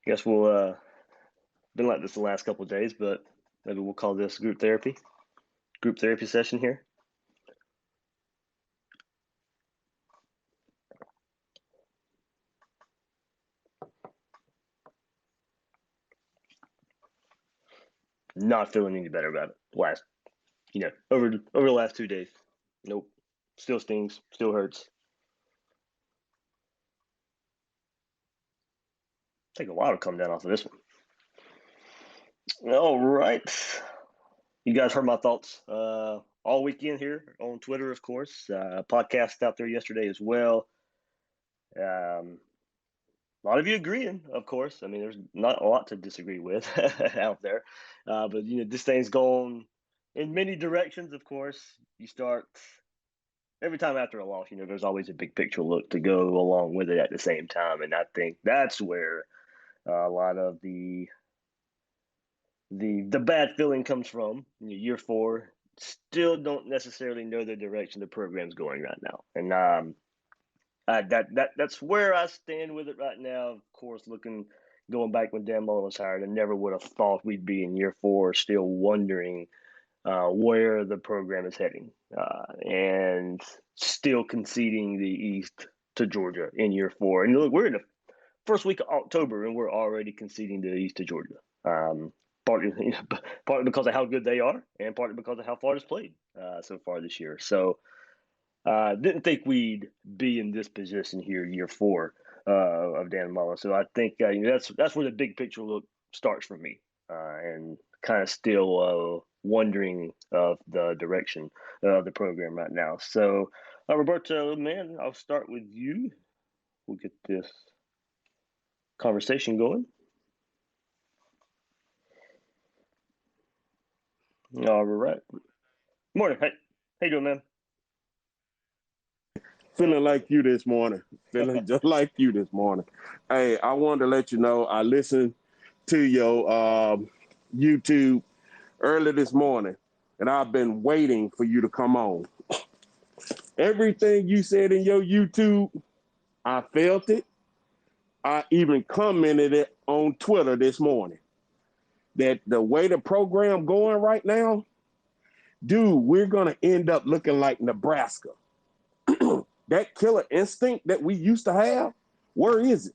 Guess we'll been like this the last couple of days, but maybe we'll call this group therapy session here. Not feeling any better about it. Over the last 2 days. Nope. Still stings. Still hurts. Take a while to come down off of this one. All right. You guys heard my thoughts all weekend here on Twitter, of course. Podcast out there yesterday as well. A lot of you agreeing, of course. I mean, there's not a lot to disagree with out there. But, this thing's going in many directions, of course. You start every time after a loss, there's always a big picture look to go along with it at the same time. And I think that's where a lot of the bad feeling comes from. Year four, still don't necessarily know the direction the program's going right now. And that's where I stand with it right now. Of course, going back when Dan Mullen was hired, I never would have thought we'd be in year four, still wondering where the program is heading, and still conceding the East to Georgia in year four. And look, we're in the first week of October, and we're already conceding the East to Georgia. Partly because of how good they are, and partly because of how far it's played so far this year. So didn't think we'd be in this position here, year four of Dan Mullen. So I think that's where the big picture look starts for me, and kind of still wondering of the direction of the program right now. So, Roberto, man, I'll start with you. We'll get this conversation going. All right. Morning. Hey, how you doing, man? Feeling like you this morning. Feeling just like you this morning. Hey, I wanted to let you know I listened to your YouTube early this morning, and I've been waiting for you to come on. Everything you said in your YouTube, I felt it. I even commented it on Twitter this morning. That the way the program going right now, dude, we're gonna end up looking like Nebraska. That killer instinct that we used to have, where is it?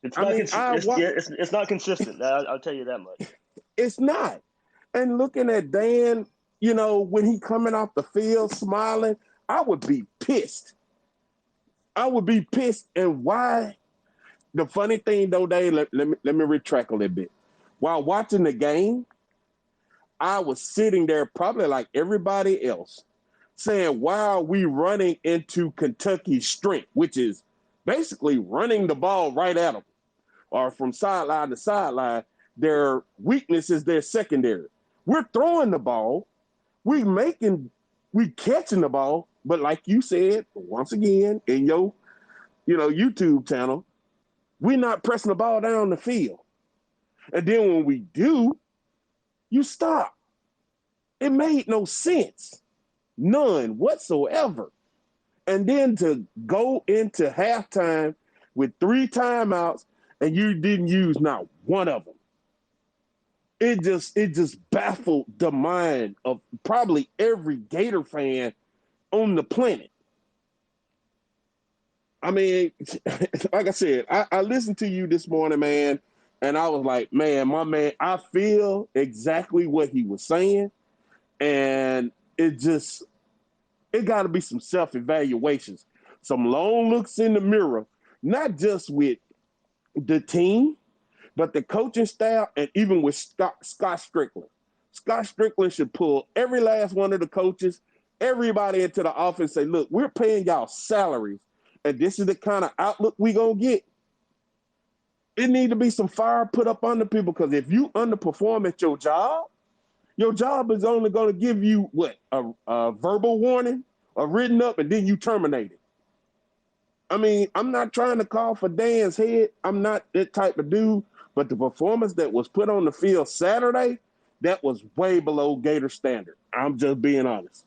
It's I not. mean, It's not consistent. I'll tell you that much. it's not. And looking at Dan, when he coming off the field smiling, I would be pissed. I would be pissed. And why? The funny thing though, Dave, let me retract a little bit. While watching the game, I was sitting there probably like everybody else saying, why are we running into Kentucky's strength, which is basically running the ball right at them or from sideline to sideline. Their weakness is their secondary. We're throwing the ball, we catching the ball, but like you said, once again, in your YouTube channel, we're not pressing the ball down the field. And then when we do, you stop. It made no sense. None whatsoever. And then to go into halftime with 3 timeouts and you didn't use not one of them. It just baffled the mind of probably every Gator fan on the planet. I mean, like I said, I listened to you this morning, man, and I was like, man, my man, I feel exactly what he was saying. And it got to be some self-evaluations, some long looks in the mirror, not just with the team, but the coaching staff, and even with Scott Strickland. Scott Strickland should pull every last one of the coaches, everybody into the office, say, look, we're paying y'all salaries, and this is the kind of outlook we going to get. It need to be some fire put up on the people, because if you underperform at your job is only going to give you what? A verbal warning, a written up, and then you terminate it. I mean, I'm not trying to call for Dan's head. I'm not that type of dude. But the performance that was put on the field Saturday, that was way below Gator standard. I'm just being honest.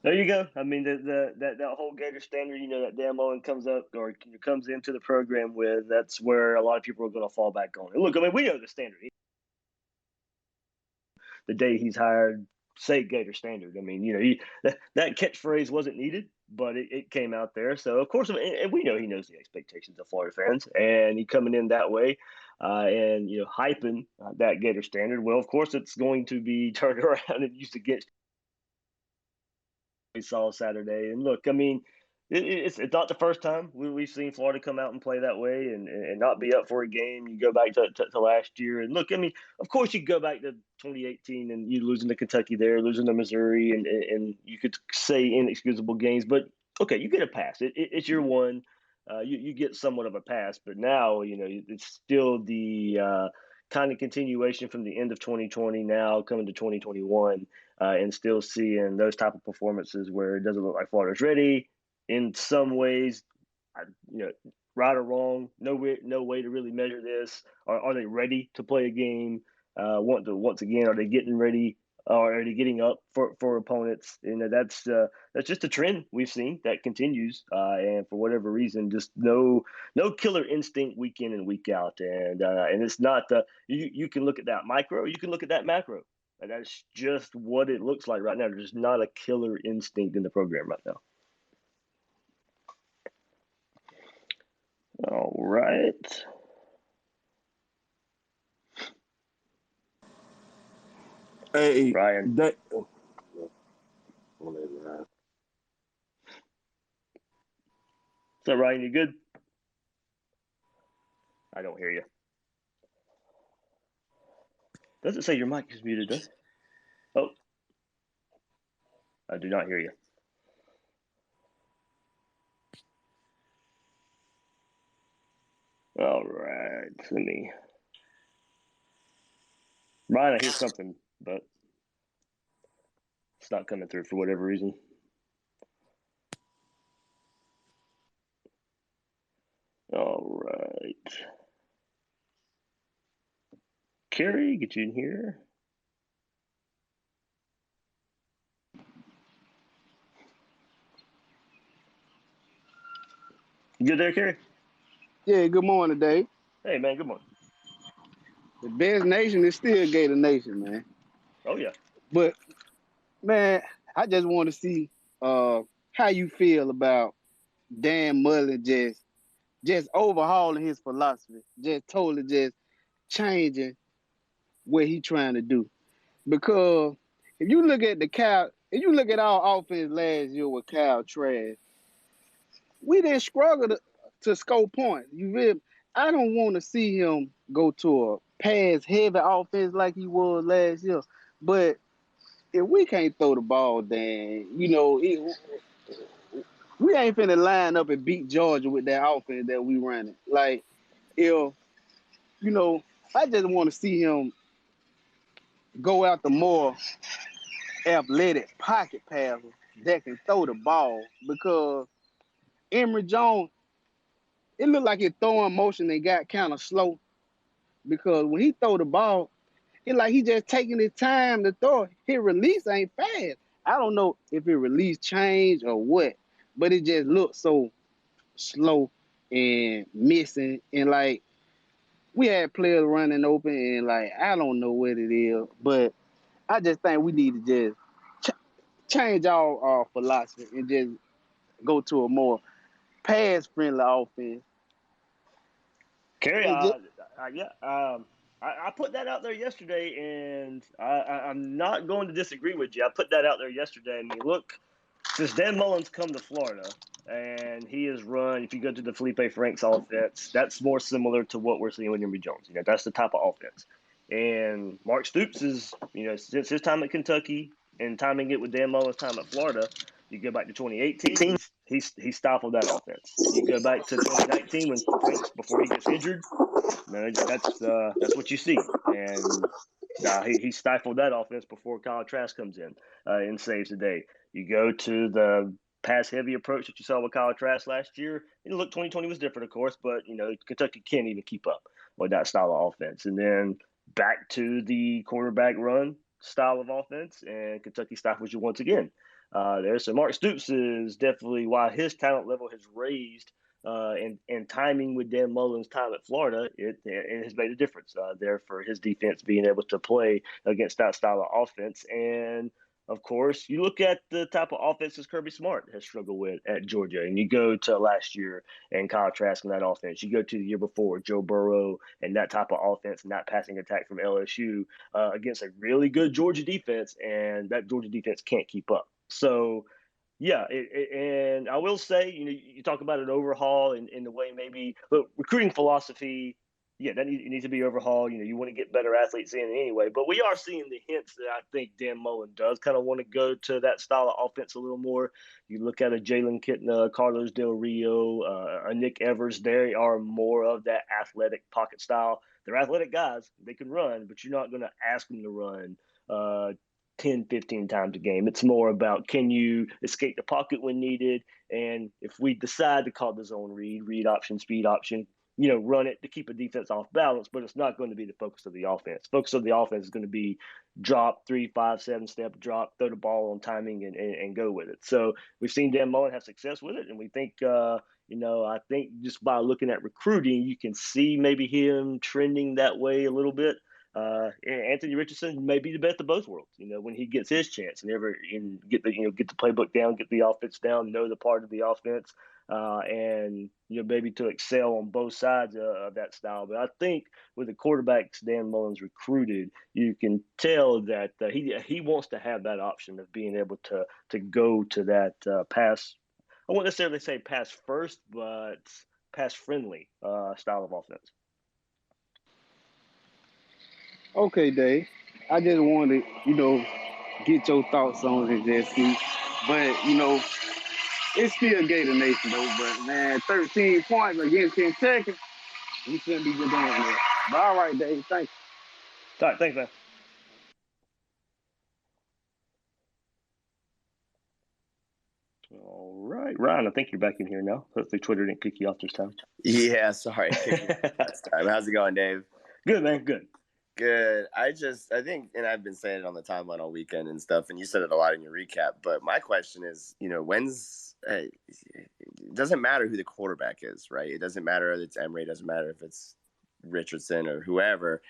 There you go. I mean, that whole Gator standard, that Dan Mullen comes up or comes into the program with, that's where a lot of people are going to fall back on. And look, I mean, we know the standard. The day he's hired, say Gator standard. I mean, that catchphrase wasn't needed, but it came out there. So of course, and we know he knows the expectations of Florida fans, and he coming in that way, and hyping that Gator standard. Well, of course, it's going to be turned around and used against we saw Saturday. And look, I mean, it's not the first time we've seen Florida come out and play that way and not be up for a game. You go back to last year, and look, I mean, of course, you go back to 2018 and you losing to Kentucky there, losing to Missouri, and you could say inexcusable games, but okay, you get a pass. It's your one. You get somewhat of a pass, but now it's still the kind of continuation from the end of 2020 now coming to 2021, and still seeing those type of performances where it doesn't look like Florida's ready in some ways. Right or wrong, no way to really measure this. Are they ready to play a game? Once again, are they getting ready? Or are they getting up for opponents? That's just a trend we've seen that continues. And for whatever reason, just no killer instinct week in and week out. And it's not you can look at that micro, you can look at that macro. And that's just what it looks like right now. There's not a killer instinct in the program right now. All right. Hey, Ryan. What's up, Ryan? You good? I don't hear you. Doesn't say your mic is muted, does it? Oh. I do not hear you. All right. Let me. Ryan, I hear something, but it's not coming through for whatever reason. All right. Carrie, get you in here. You good there, Carrie? Yeah, good morning, Dave. Hey, man, good morning. The best nation is still Gator Nation, man. Oh, yeah. But, man, I just want to see how you feel about Dan Mullen just overhauling his philosophy, just totally just changing what he trying to do. Because if you look at our offense last year with Kyle Trask, we didn't struggle to score points. You really, I don't want to see him go to a pass heavy offense like he was last year. But if we can't throw the ball, then we ain't finna line up and beat Georgia with that offense that we running. Like, if I just want to see him go after more athletic pocket passers that can throw the ball, because Emory Jones, it looked like his throwing motion and got kind of slow, because when he throw the ball, it's like he just taking his time to throw it. His release ain't fast. I don't know if his release changed or what, but it just looks so slow and missing. And like, we had players running open, and like, I don't know what it is, but I just think we need to just change our philosophy and just go to a more pass-friendly offense. Carrie, Just, I put that out there yesterday, and I'm not going to disagree with you. I put that out there yesterday. I mean, look, since Dan Mullen's come to Florida, and he has run, if you go to the Felipe Franks offense, that's more similar to what we're seeing with Emory Jones. That's the type of offense. And Mark Stoops is, since his time at Kentucky and timing it with Dan Mullen's time at Florida, you go back to 2018, he stifled that offense. You go back to 2019 when Franks, before he gets injured, that's what you see. And he stifled that offense before Kyle Trask comes in and saves the day. You go to the pass-heavy approach that you saw with Kyle Trask last year. Look, 2020 was different, of course, but, Kentucky can't even keep up with that style of offense. And then back to the quarterback run style of offense, and Kentucky stifles you once again. there. So Mark Stoops is definitely, while his talent level has raised, and timing with Dan Mullen's time at Florida, it has made a difference there for his defense being able to play against that style of offense. And of course, you look at the type of offenses Kirby Smart has struggled with at Georgia, and you go to last year and Kyle Trask in that offense. You go to the year before, Joe Burrow and that type of offense and that passing attack from LSU against a really good Georgia defense, and that Georgia defense can't keep up. So, yeah, and I will say, you talk about an overhaul in the way maybe look, recruiting philosophy. Yeah, that needs to be overhauled. You want to get better athletes in anyway. But we are seeing the hints that I think Dan Mullen does kind of want to go to that style of offense a little more. You look at a Jalen Kitna, Carlos Del Rio, a Nick Evers. They are more of that athletic pocket style. They're athletic guys. They can run, but you're not going to ask them to run 10, 15 times a game. It's more about, can you escape the pocket when needed? And if we decide to call the zone read option, speed option, run it to keep a defense off balance, but it's not going to be the focus of the offense. Focus of the offense is going to be drop 3, 5, 7-step drop, throw the ball on timing and go with it. So we've seen Dan Mullen have success with it. And we think, I think just by looking at recruiting, you can see maybe him trending that way a little bit. Anthony Richardson may be the best of both worlds. When he gets his chance and get the playbook down, get the offense down, know the part of the offense, and maybe to excel on both sides of that style. But I think with the quarterbacks Dan Mullen's recruited, you can tell that he wants to have that option of being able to go to that pass. I won't necessarily say pass first, but pass friendly style of offense. Okay, Dave. I just wanted, get your thoughts on it, Jesse. But, it's still Gator Nation, though. But, man, 13 points against Kentucky, we shouldn't be just doing that. But all right, Dave. Thank you. All right, thanks, man. All right, Ryan, I think you're back in here now. Hopefully Twitter didn't kick you off this time. Yeah, sorry. Last time. How's it going, Dave? Good, man. Good. I think, and I've been saying it on the timeline all weekend and stuff, and you said it a lot in your recap, but my question is, it doesn't matter who the quarterback is, right? It doesn't matter if it's Emory, it doesn't matter if it's Richardson or whoever.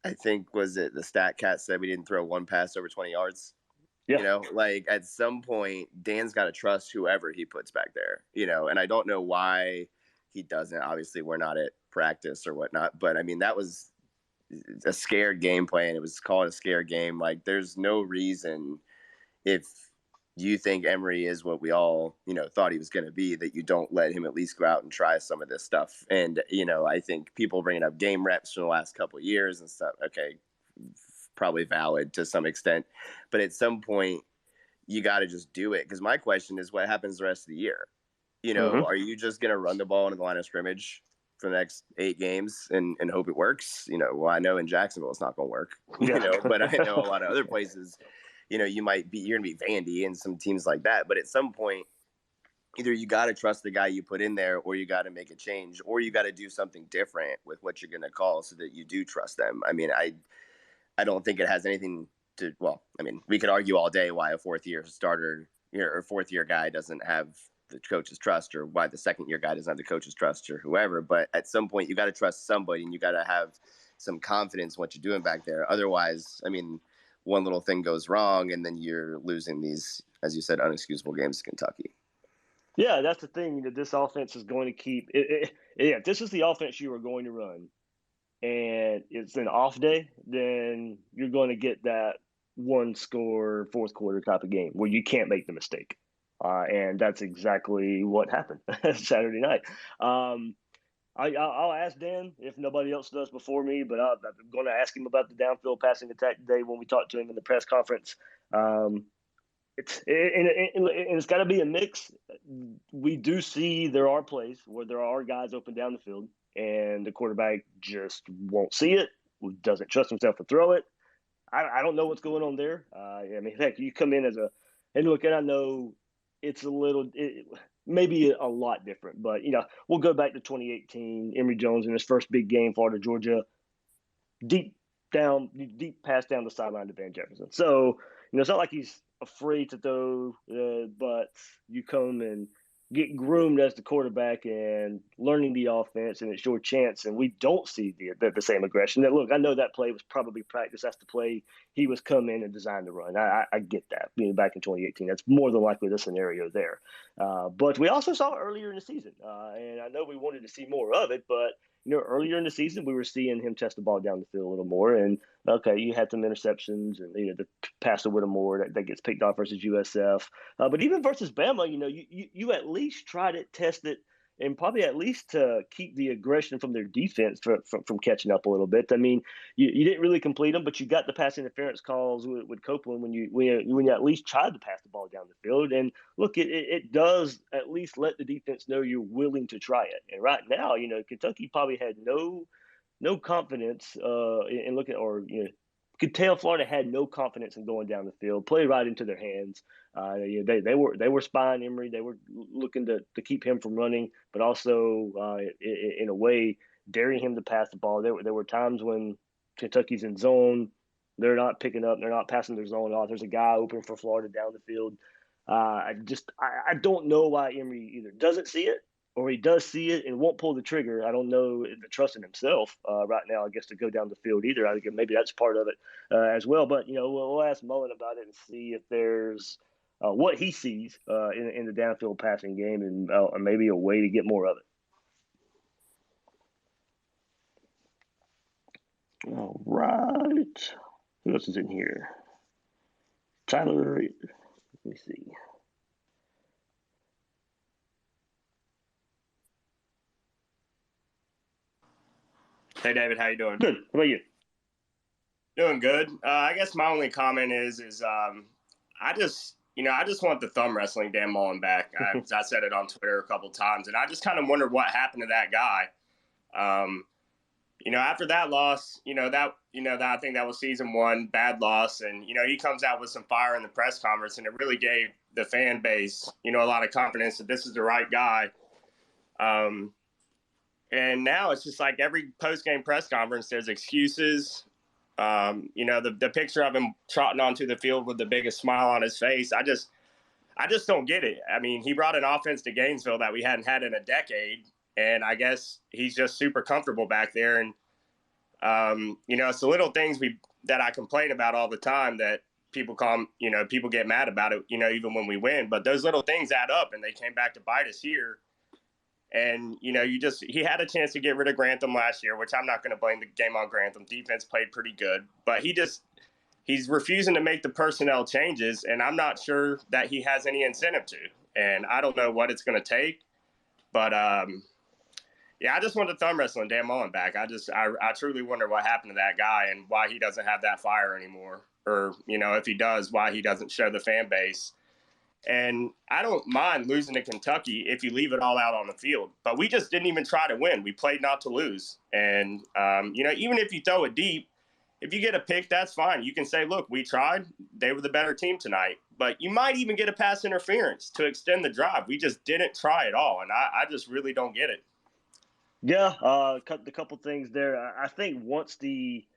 I think, was it the stat cat said we didn't throw one pass over 20 yards? Yeah. At some point, Dan's got to trust whoever he puts back there, and I don't know why he doesn't. Obviously, we're not at practice or whatnot, but I mean, that was a scared game plan. It was called a scared game. Like, there's no reason, if you think Emory is what we all, thought he was going to be, that you don't let him at least go out and try some of this stuff. And, I think people bringing up game reps from the last couple of years and stuff, okay, probably valid to some extent. But at some point, you got to just do it. Because my question is, what happens the rest of the year? Are you just going to run the ball into the line of scrimmage for the next 8 games and hope it works? Well, I know in Jacksonville it's not going to work, but I know a lot of other places, you're going to be Vandy and some teams like that. But at some point, either you got to trust the guy you put in there, or you got to make a change, or you got to do something different with what you're going to call so that you do trust them. I mean, I don't think it has anything to, well, I mean, we could argue all day why a 4th-year starter or 4th-year guy doesn't have the coach's trust, or why the 2nd-year guy doesn't have the coach's trust, or whoever. But at some point, you got to trust somebody, and you got to have some confidence in what you're doing back there. Otherwise, I mean, one little thing goes wrong, and then you're losing these, as you said, unexcusable games to Kentucky. Yeah, that's the thing. This offense is going to keep it. Yeah, this is the offense you are going to run, and it's an off day, then you're going to get that one-score 4th quarter type of game where you can't make the mistake. And that's exactly what happened Saturday night. I'll ask Dan if nobody else does before me, but I'm going to ask him about the downfield passing attack today when we talk to him in the press conference. It's got to be a mix. We do see there are plays where there are guys open down the field, and the quarterback just won't see it, doesn't trust himself to throw it. I don't know what's going on there. I mean, heck, you come in and look, and I know it's maybe a lot different, but we'll go back to 2018. Emory Jones in his first big game, Florida Georgia, deep pass down the sideline to Van Jefferson. So it's not like he's afraid to throw, but you come and get groomed as the quarterback and learning the offense, and it's your chance. And we don't see the same aggression. That look, I know that play was probably practice. That's the play he was come in and designed to run. I get that. Being back in 2018, that's more than likely the scenario there. But we also saw it earlier in the season, and I know we wanted to see more of it, but earlier in the season, we were seeing him test the ball down the field a little more. And okay, you had some interceptions and the pass to Whittemore that gets picked off versus USF. But even versus Bama, you at least tried it, tested, and probably at least to keep the aggression from their defense from catching up a little bit. I mean, you didn't really complete them, but you got the pass interference calls with Copeland when you at least tried to pass the ball down the field. And look, it does at least let the defense know you're willing to try it. And right now, Kentucky probably had no confidence in looking, or could tell Florida had no confidence in going down the field, played right into their hands. They were spying Emory. They were looking to keep him from running, but also in a way daring him to pass the ball. There were times when Kentucky's in zone, they're not picking up, they're not passing their zone off. There's a guy open for Florida down the field. I don't know why Emory either doesn't see it or he does see it and won't pull the trigger. I don't know the trust in himself right now, I guess, to go down the field either. I think maybe that's part of it as well. But, we'll ask Mullen about it and see if there's what he sees in the downfield passing game and maybe a way to get more of it. All right. Who else is in here? Tyler, let me see. Hey, David, how you doing? Good. How about you? Doing good. I guess my only comment is I just want the thumb wrestling Dan Mullen back. I said it on Twitter a couple times, and I just kind of wonder what happened to that guy. After that loss, that I think that was season 1, bad loss, and he comes out with some fire in the press conference, and it really gave the fan base, a lot of confidence that this is the right guy. And now it's just like every post-game press conference, there's excuses. The picture of him trotting onto the field with the biggest smile on his face, I just don't get it. I mean, he brought an offense to Gainesville that we hadn't had in a decade, and I guess he's just super comfortable back there. And, it's the little things that I complain about all the time that people people get mad about it, even when we win. But those little things add up, and they came back to bite us here. And, he had a chance to get rid of Grantham last year, which I'm not going to blame the game on Grantham. Defense played pretty good, but he's refusing to make the personnel changes, and I'm not sure that he has any incentive to. And I don't know what it's going to take, but I just want the thumb wrestling Dan Mullen back. I truly wonder what happened to that guy and why he doesn't have that fire anymore, or if he does, why he doesn't show the fan base. And I don't mind losing to Kentucky if you leave it all out on the field. But we just didn't even try to win. We played not to lose. And, even if you throw it deep, if you get a pick, that's fine. You can say, look, we tried. They were the better team tonight. But you might even get a pass interference to extend the drive. We just didn't try at all. And I just really don't get it. Yeah, a couple things there. I think once he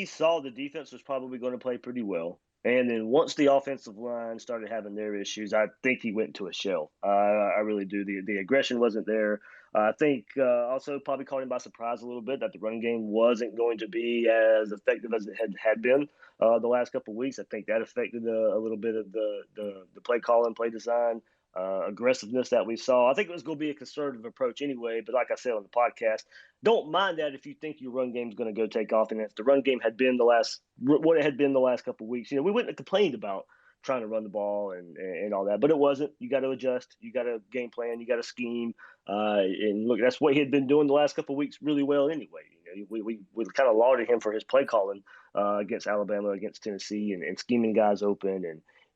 saw the defense was probably going to play pretty well, and then once the offensive line started having their issues, I think he went into a shell. I really do. The aggression wasn't there. I think also probably caught him by surprise a little bit that the run game wasn't going to be as effective as it had been the last couple of weeks. I think that affected a little bit of the play calling, play design, aggressiveness that we saw. I think it was going to be a conservative approach anyway, but like I said on the podcast, don't mind that if you think your run game is going to go take off. And if the run game had been what it had been the last couple of weeks, we wouldn't have complained about trying to run the ball and all that, but it wasn't. You got to adjust. You got to game plan. You got to scheme. And look, that's what he had been doing the last couple of weeks really well anyway. We kind of lauded him for his play calling against Alabama, against Tennessee, and scheming guys open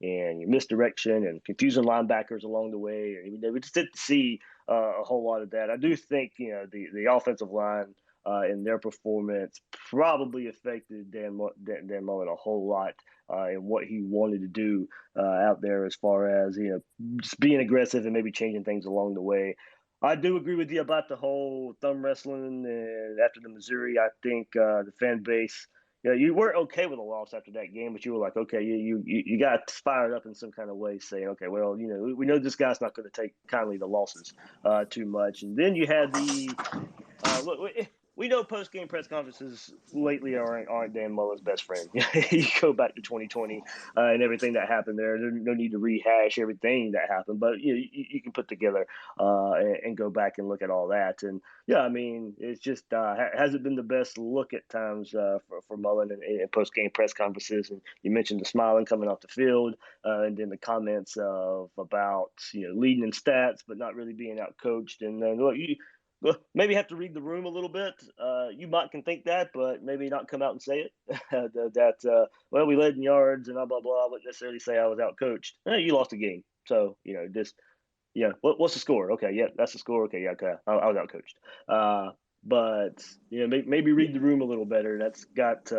and misdirection and confusing linebackers along the way. And we just didn't see a whole lot of that. I do think the offensive line and their performance probably affected Dan Mullen a whole lot in what he wanted to do out there as far as just being aggressive and maybe changing things along the way. I do agree with you about the whole thumb wrestling, and after the Missouri, I think the fan base Yeah, you weren't okay with a loss after that game, but you were like, okay, you got fired up in some kind of way, saying, okay, well, we know this guy's not going to take kindly the losses too much. And then you had the look. We know post game press conferences lately aren't Dan Mullen's best friend. You go back to 2020 and everything that happened there. There's no need to rehash everything that happened, but you can put together and go back and look at all that. And yeah, I mean, it's just hasn't been the best look at times for Mullen in post game press conferences. And you mentioned the smiling coming off the field, and then the comments of about leading in stats but not really being out coached. And then look, you maybe have to read the room a little bit. You might can think that, but maybe not come out and say it. Well, we led in yards and blah blah blah. I wouldn't necessarily say I was out coached. You lost a game, so just what's the score? Okay, yeah, that's the score. Okay, yeah, okay, I was out coached. But maybe read the room a little better. That's got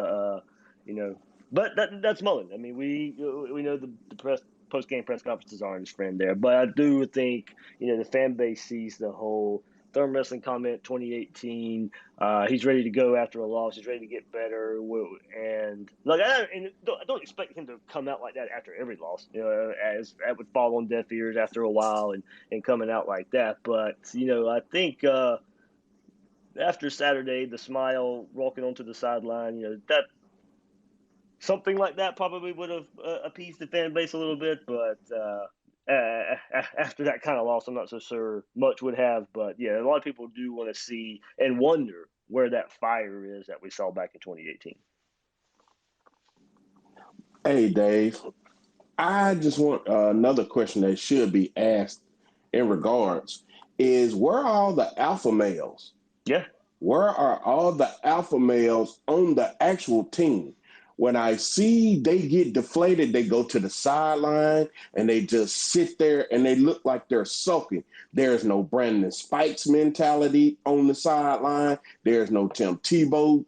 but that's Mullen. I mean, we know the post game press conferences aren't his friend there, but I do think the fan base sees the whole Thurman Wrestling comment 2018. He's ready to go after a loss. He's ready to get better. And like, I don't expect him to come out like that after every loss. As that would fall on deaf ears after a while and coming out like that. But I think after Saturday, the smile walking onto the sideline, that something like that probably would have appeased the fan base a little bit, but after that kind of loss, I'm not so sure much would have. But yeah, a lot of people do want to see and wonder where that fire is that we saw back in 2018. Hey, Dave, I just want another question that should be asked in regards is where are all the alpha males? Yeah. Where are all the alpha males on the actual team? When I see they get deflated, they go to the sideline and they just sit there and they look like they're sulking. There's no Brandon Spikes mentality on the sideline. There's no Tim Tebow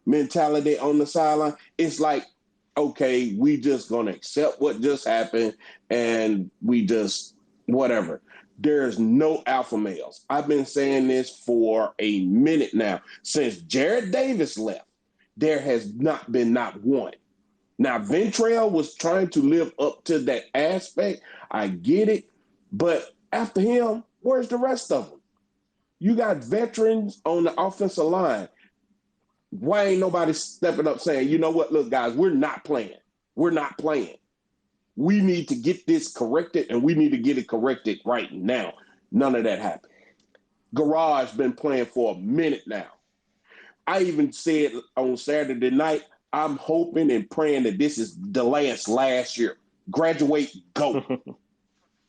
mentality on the sideline. It's like, okay, we just gonna accept what just happened and we just whatever. There's no alpha males. I've been saying this for a minute now. Since Jared Davis left, there has not been not one. Now, Ventrell was trying to live up to that aspect. I get it. But after him, where's the rest of them? You got veterans on the offensive line. Why ain't nobody stepping up saying, you know what, look, guys, we're not playing. We're not playing. We need to get this corrected, and we need to get it corrected right now. None of that happened. Garage been playing for a minute now. I even said on Saturday night, I'm hoping and praying that this is the last year. Graduate, go.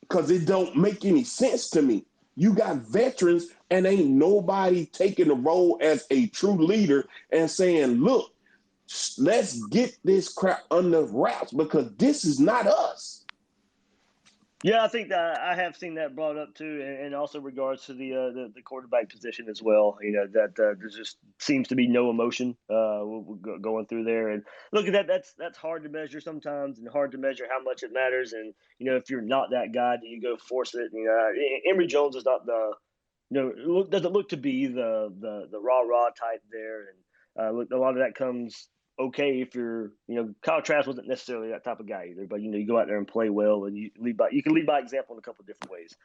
Because it don't make any sense to me. You got veterans and ain't nobody taking the role as a true leader and saying, look, let's get this crap under wraps because this is not us. Yeah, I think that I have seen that brought up too, and also regards to the quarterback position as well. That there just seems to be no emotion going through there, and look at that. That's hard to measure sometimes, and hard to measure how much it matters. And if you're not that guy, do you go force it? Emory Jones is not the doesn't look to be the rah type there, and look, a lot of that comes okay if you're, Kyle Trask wasn't necessarily that type of guy either, but you go out there and play well, and you can lead by example in a couple of different ways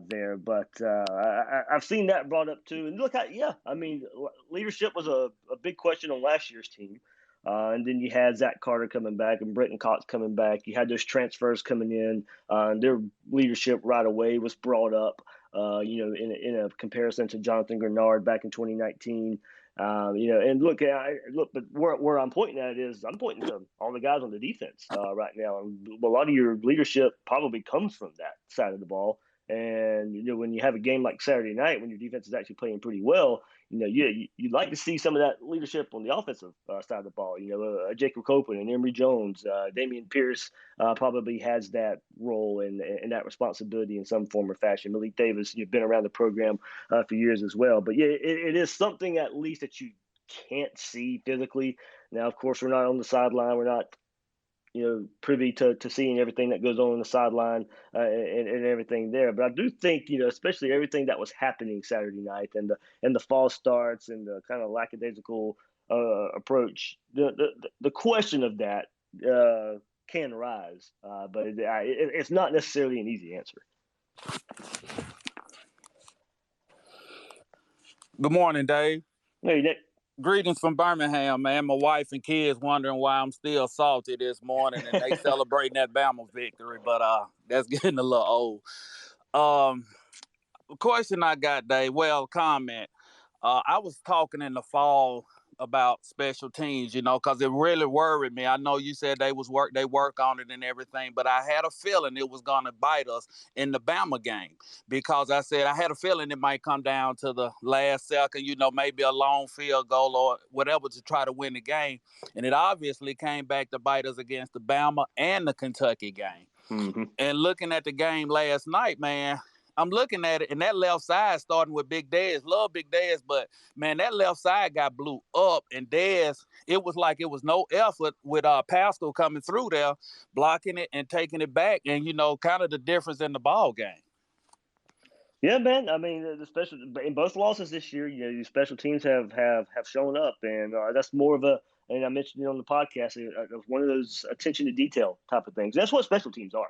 there. But I've seen that brought up too, and look, I mean, leadership was a big question on last year's team. And then you had Zach Carter coming back and Brenton Cox coming back. You had those transfers coming in. And their leadership right away was brought up, in a comparison to Jonathan Grenard back in 2019. And look, but where I'm pointing at is I'm pointing to all the guys on the defense right now. And a lot of your leadership probably comes from that side of the ball. And, when you have a game like Saturday night, when your defense is actually playing pretty well, you'd like to see some of that leadership on the offensive side of the ball. Jacob Copeland and Emory Jones, Damian Pierce probably has that role and that responsibility in some form or fashion. Malik Davis, you've been around the program for years as well. But yeah, it is something at least that you can't see physically. Now, of course, we're not on the sideline. We're not privy to seeing everything that goes on the sideline and everything there. But I do think, especially everything that was happening Saturday night and the false starts and the kind of lackadaisical approach, the question of that can arise, but it's not necessarily an easy answer. Good morning, Dave. Hey, Nick. Greetings from Birmingham, man. My wife and kids wondering why I'm still salty this morning, and they celebrating that Bama victory, but that's getting a little old. Question I got, Dave. Well, comment. I was talking in the fall about special teams, because it really worried me. I know you said they work on it and everything, but I had a feeling it was gonna bite us in the Bama game, because I said I had a feeling it might come down to the last second, maybe a long field goal or whatever to try to win the game. And it obviously came back to bite us against the Bama and the Kentucky game. Mm-hmm. And looking at the game last night, man, I'm looking at it, and that left side starting with Big Dez. Love Big Dez, but, man, that left side got blew up, and Dez, it was like it was no effort with Pascal coming through there, blocking it and taking it back, and, kind of the difference in the ball game. Yeah, man. I mean, in both losses this year, these special teams have shown up, and that's more of a. And I mentioned it on the podcast. It's one of those attention to detail type of things. That's what special teams are.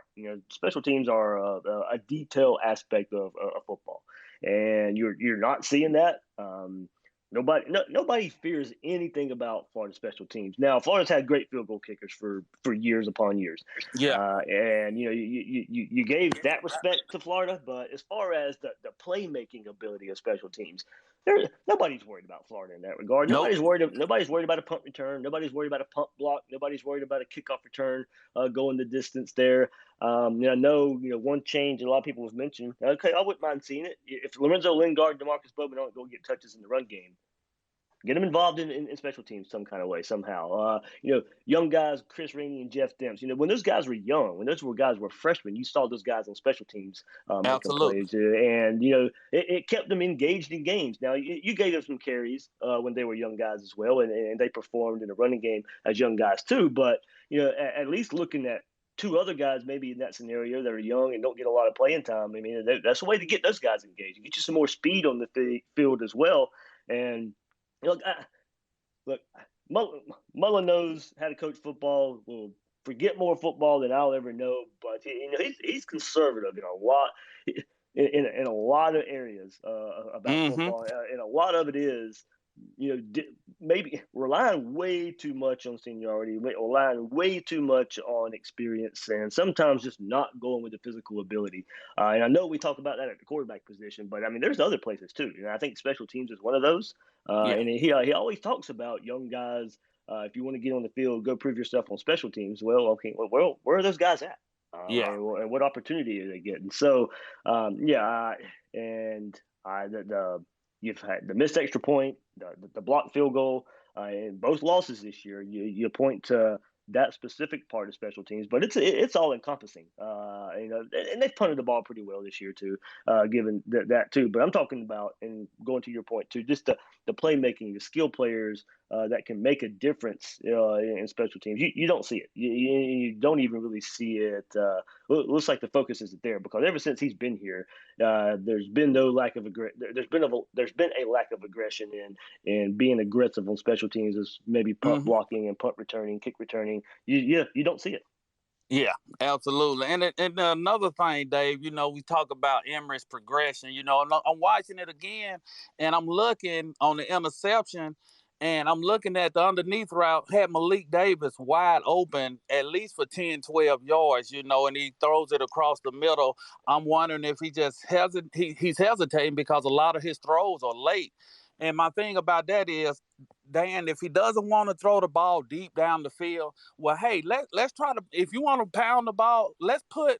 Special teams are a detail aspect of football, and you're not seeing that. Nobody fears anything about Florida special teams. Now, Florida's had great field goal kickers for years upon years. Yeah. And you gave that respect to Florida, but as far as the playmaking ability of special teams, nobody's worried about Florida in that regard. Nope. Nobody's worried about a punt return. Nobody's worried about a punt block. Nobody's worried about a kickoff return going the distance there. I know one change a lot of people have mentioned. Okay, I wouldn't mind seeing it if Lorenzo Lingard, DeMarcus Bowman don't go get touches in the run game. Get them involved in special teams some kind of way, somehow. Young guys, Chris Rainey and Jeff Demps. When those guys were young, when those guys were freshmen, you saw those guys on special teams making plays. And, it kept them engaged in games. Now, you gave them some carries when they were young guys as well, and they performed in the running game as young guys too. But, at least looking at two other guys maybe in that scenario that are young and don't get a lot of playing time, I mean, that's a way to get those guys engaged and get you some more speed on the field as well. And, Mullen knows how to coach football. Will forget more football than I'll ever know, but he's conservative in a lot of areas about football, and a lot of it is maybe relying way too much on seniority, relying way too much on experience, and sometimes just not going with the physical ability. And I know we talk about that at the quarterback position, but I mean, there's other places too. I think special teams is one of those. And he always talks about young guys. If you want to get on the field, go prove yourself on special teams. Well, okay, where are those guys at? And what opportunity are they getting? So, you've had the missed extra point, the blocked field goal, in both losses this year. You point to that specific part of special teams, but it's all encompassing. And they've punted the ball pretty well this year too, given that too. But I'm talking about, and going to your point too, just the playmaking, the skill players that can make a difference in special teams. You don't see it. You don't even really see it. It looks like the focus isn't there, because ever since he's been here, there's been no lack of there's been a lack of aggression in being aggressive on special teams, as maybe punt blocking and punt returning, kick returning. You don't see it. Yeah, absolutely. And another thing, Dave, we talk about Emory's progression. I'm watching it again, and I'm looking on the interception, and I'm looking at the underneath route, had Malik Davis wide open at least for 10, 12 yards, and he throws it across the middle. I'm wondering if he just he's hesitating because a lot of his throws are late. And my thing about that is, Dan, if he doesn't want to throw the ball deep down the field, well, hey, let's try to, if you want to pound the ball, let's try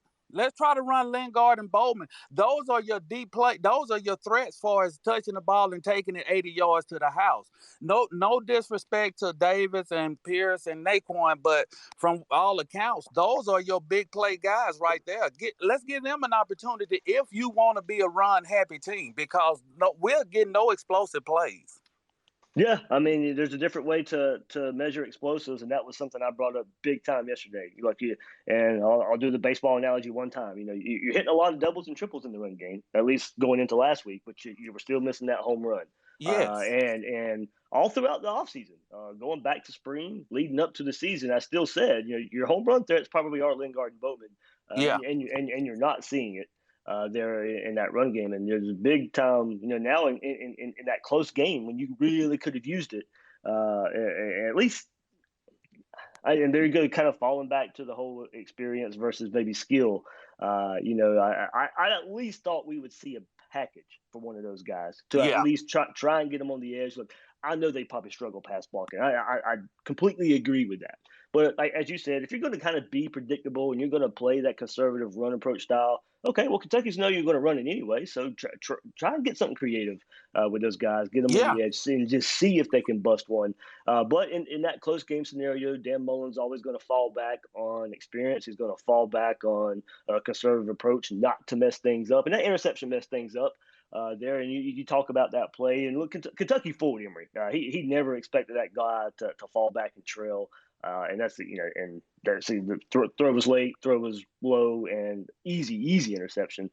to run Lingard and Bowman. Those are your deep play. Those are your threats for as touching the ball and taking it 80 yards to the house. No disrespect to Davis and Pierce and Naquan, but from all accounts, those are your big play guys right there. Let's give them an opportunity if you want to be a run-happy team, because we're getting no explosive plays. Yeah, I mean, there's a different way to measure explosives, and that was something I brought up big time yesterday. And I'll do the baseball analogy one time. You're hitting a lot of doubles and triples in the run game, at least going into last week, but you were still missing that home run. Yes. And all throughout the offseason, going back to spring, leading up to the season, I still said, your home run threats probably are Lingard and Bowman, Yeah. and you're not seeing it there in that run game. And there's a big time, now in that close game when you really could have used it, at least. And there you go, kind of falling back to the whole experience versus maybe skill. I at least thought we would see a package for one of those guys to at Yeah. least try and get them on the edge. Look, I know they probably struggle pass blocking. I completely agree with that. But like, as you said, if you're going to kind of be predictable and you're going to play that conservative run approach style, okay, well, Kentucky's know you're going to run it anyway. So try and get something creative with those guys, get them on Yeah. the edge, and just see if they can bust one. But in that close game scenario, Dan Mullen's always going to fall back on experience. He's going to fall back on a conservative approach, not to mess things up. And that interception messed things up there. And you talk about that play. And look, Kentucky fooled Emory. He never expected that guy to fall back and trail. And that's and that's the throw was late, throw was low, and easy interception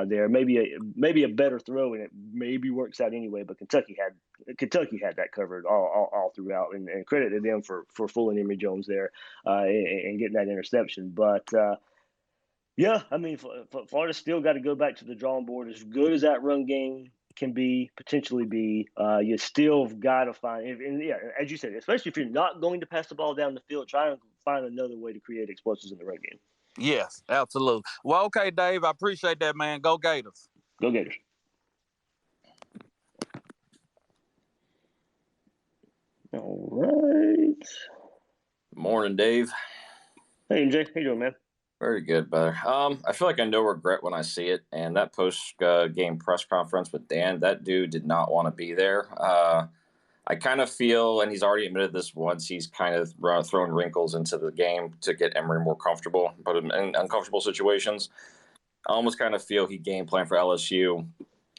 there. Maybe a better throw, and it maybe works out anyway. But Kentucky had that covered all throughout, and credit to them for fooling Emory Jones there and getting that interception. But yeah, I mean, Florida still got to go back to the drawing board. As good as that run game can potentially be, you still got to find, as you said, especially if you're not going to pass the ball down the field, try and find another way to create explosives in the run game. Yes, absolutely. Well, okay, Dave, I appreciate that, man. Go Gators. Go Gators. All right. Morning, Dave. Hey, MJ. How you doing, man? Very good, brother. I feel like I know regret when I see it. And that post-game press conference with Dan, that dude did not want to be there. I kind of feel, and he's already admitted this once, he's kind of thrown wrinkles into the game to get Emory more comfortable, put him in uncomfortable situations. I almost kind of feel he game planned for LSU,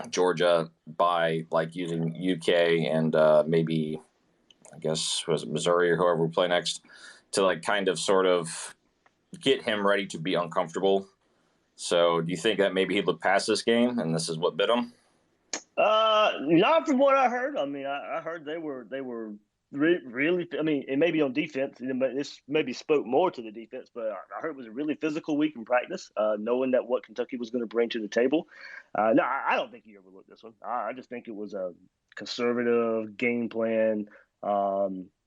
Georgia, by like using UK and maybe, I guess, was it Missouri or whoever we play next, to like kind of sort of get him ready to be uncomfortable. So do you think that maybe he looked past this game and this is what bit him? Not from what I heard. I mean, I heard they were really. I mean, it may be on defense. This maybe spoke more to the defense, but I heard it was a really physical week in practice, knowing that what Kentucky was going to bring to the table. No, I don't think he overlooked this one. I just think it was a conservative game plan.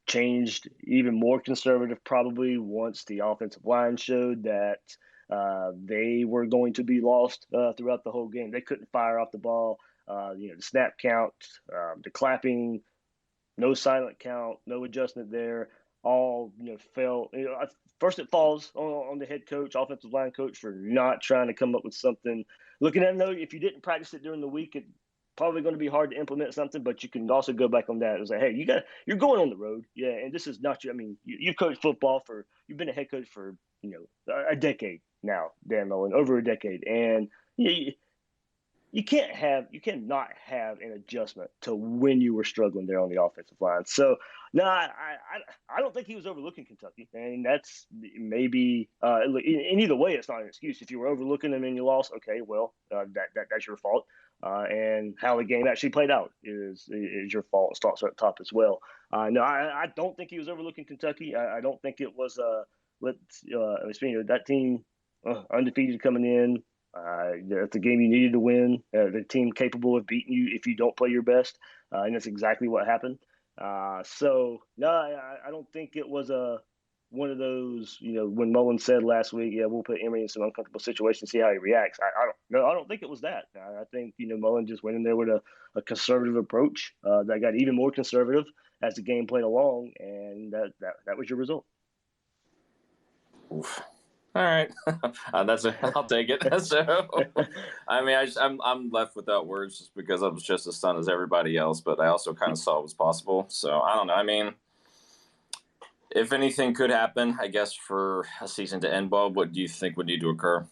Changed even more conservative probably once the offensive line showed that they were going to be lost throughout the whole game. They couldn't fire off the ball. The snap count, the clapping, no silent count, no adjustment there. All fell. First it falls on the head coach, offensive line coach, for not trying to come up with something. Looking at it, though, if you didn't practice it during the week, it probably going to be hard to implement something. But you can also go back on that and say, hey, you're going on the road, yeah, and this is not you. I mean, you've coached football you've been a head coach for a decade now, Dan Mullen, over a decade, and you cannot have an adjustment to when you were struggling there on the offensive line. So no, I don't think he was overlooking Kentucky, and that's maybe in either way, it's not an excuse. If you were overlooking them and you lost, okay, well, that's your fault. And how the game actually played out is your fault. It starts at the top as well. No, I don't think he was overlooking Kentucky. I don't think it was that team undefeated coming in. It's a game you needed to win. The team capable of beating you if you don't play your best, and that's exactly what happened. So no, I don't think it was one of those. When Mullen said last week, "Yeah, we'll put Emory in some uncomfortable situations, see how he reacts." I don't think it was that. I think Mullen just went in there with a conservative approach that got even more conservative as the game played along, and that was your result. Oof. All right, I'll take it. So, I mean, I'm left without words just because I was just as stunned as everybody else, but I also kind of saw it was possible. So I don't know. I mean, if anything could happen, I guess for a season to end well, what do you think would need to occur?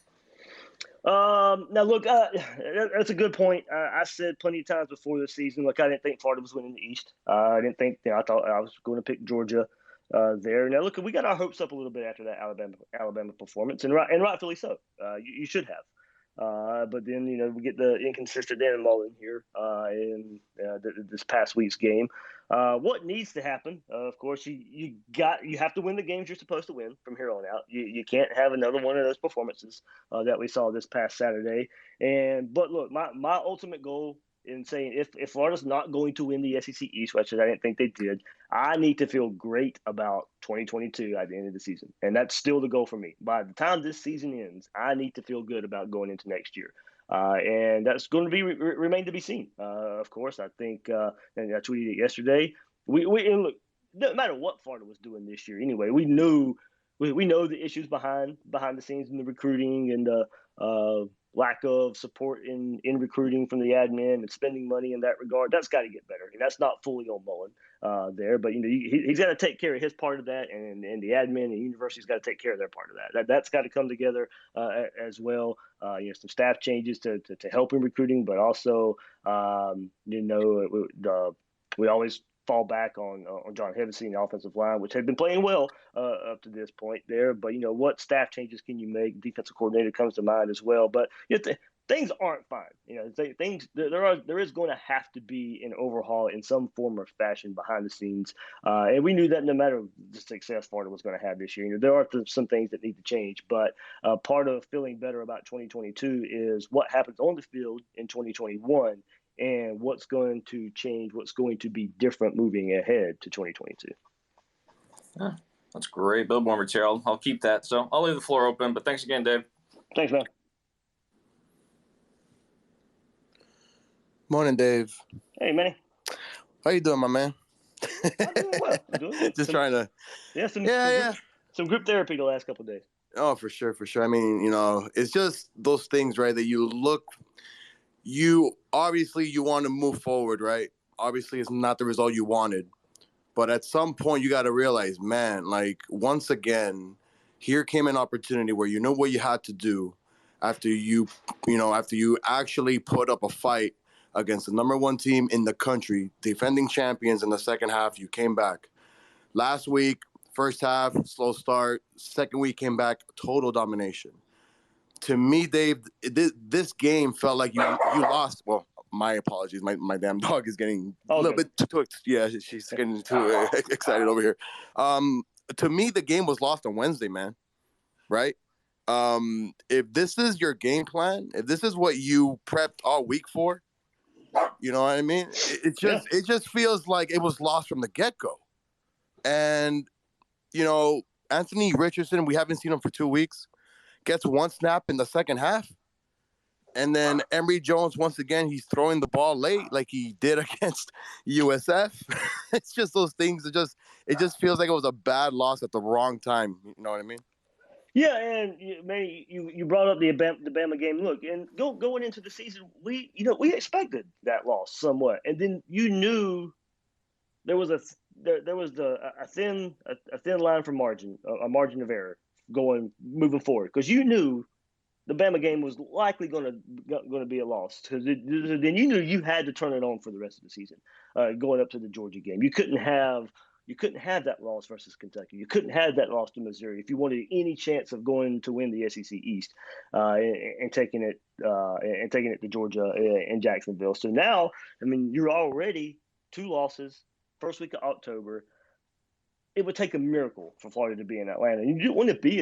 Now look, that's a good point. I said plenty of times before the season, look, I didn't think Florida was winning the East. I didn't think, I thought I was going to pick Georgia there. Now look, we got our hopes up a little bit after that Alabama performance, and rightfully so. You should have. But then, we get the inconsistent Dan Mullen here in this past week's game. What needs to happen? Of course, you have to win the games you're supposed to win from here on out. You can't have another one of those performances that we saw this past Saturday. But look, my ultimate goal in saying if Florida's not going to win the SEC East, which I didn't think they did, I need to feel great about 2022 at the end of the season. And that's still the goal for me. By the time this season ends, I need to feel good about going into next year. And that's going to be remain to be seen. Of course, I think, and I tweeted it yesterday. And look, no matter what Florida was doing this year, anyway, we know the issues behind the scenes in the recruiting and the lack of support in recruiting from the admin and spending money in that regard. That's got to get better. And that's not fully on Mullen there, but he's got to take care of his part of that, and the admin and the university's got to take care of their part of that. That's got to come together as well. Some staff changes to help in recruiting, but also we always fall back on John Hevesy and the offensive line, which had been playing well up to this point there. But what staff changes can you make? Defensive coordinator comes to mind as well. But things aren't fine. There is going to have to be an overhaul in some form or fashion behind the scenes, and we knew that no matter the success Florida was going to have this year, there are some things that need to change. But part of feeling better about 2022 is what happens on the field in 2021. And what's going to change, what's going to be different moving ahead to 2022. Yeah, that's great. Billboard material. I'll keep that. So I'll leave the floor open, but thanks again, Dave. Thanks, man. Morning, Dave. Hey, Manny. How you doing, my man? I'm doing well. Just trying to. Some group therapy the last couple of days. Oh, for sure. I mean, it's just those things, right, that you look – you want to move forward, right? Obviously, it's not the result you wanted. But at some point, you got to realize, man, like, once again, here came an opportunity where you know what you had to do after you actually put up a fight against the number one team in the country, defending champions in the second half. You came back. Last week, first half, slow start. Second week, came back, total domination. To me, Dave, this game felt like you lost. Well, my apologies. My damn dog is getting a little bit too she's getting too excited over here. To me, the game was lost on Wednesday, man. Right? If this is your game plan, if this is what you prepped all week for, you know what I mean? It just feels like it was lost from the get-go. And, Anthony Richardson, we haven't seen him for 2 weeks. Gets one snap in the second half. And then Emory Jones, once again, he's throwing the ball late like he did against USF. It's just those things. It just feels like it was a bad loss at the wrong time. You know what I mean? Yeah, and you brought up the Bama game. Look, and going into the season, we expected that loss somewhat. And then you knew there was a thin line for margin, a margin of error moving forward, because you knew the Bama game was likely going to be a loss, because then you knew you had to turn it on for the rest of the season. Going up to the Georgia game, you couldn't have that loss versus Kentucky. You couldn't have that loss to Missouri if you wanted any chance of going to win the SEC East and taking it to Georgia and Jacksonville. So now, I mean, you're already 2 losses first week of October. It would take a miracle for Florida to be in Atlanta. You didn't want to be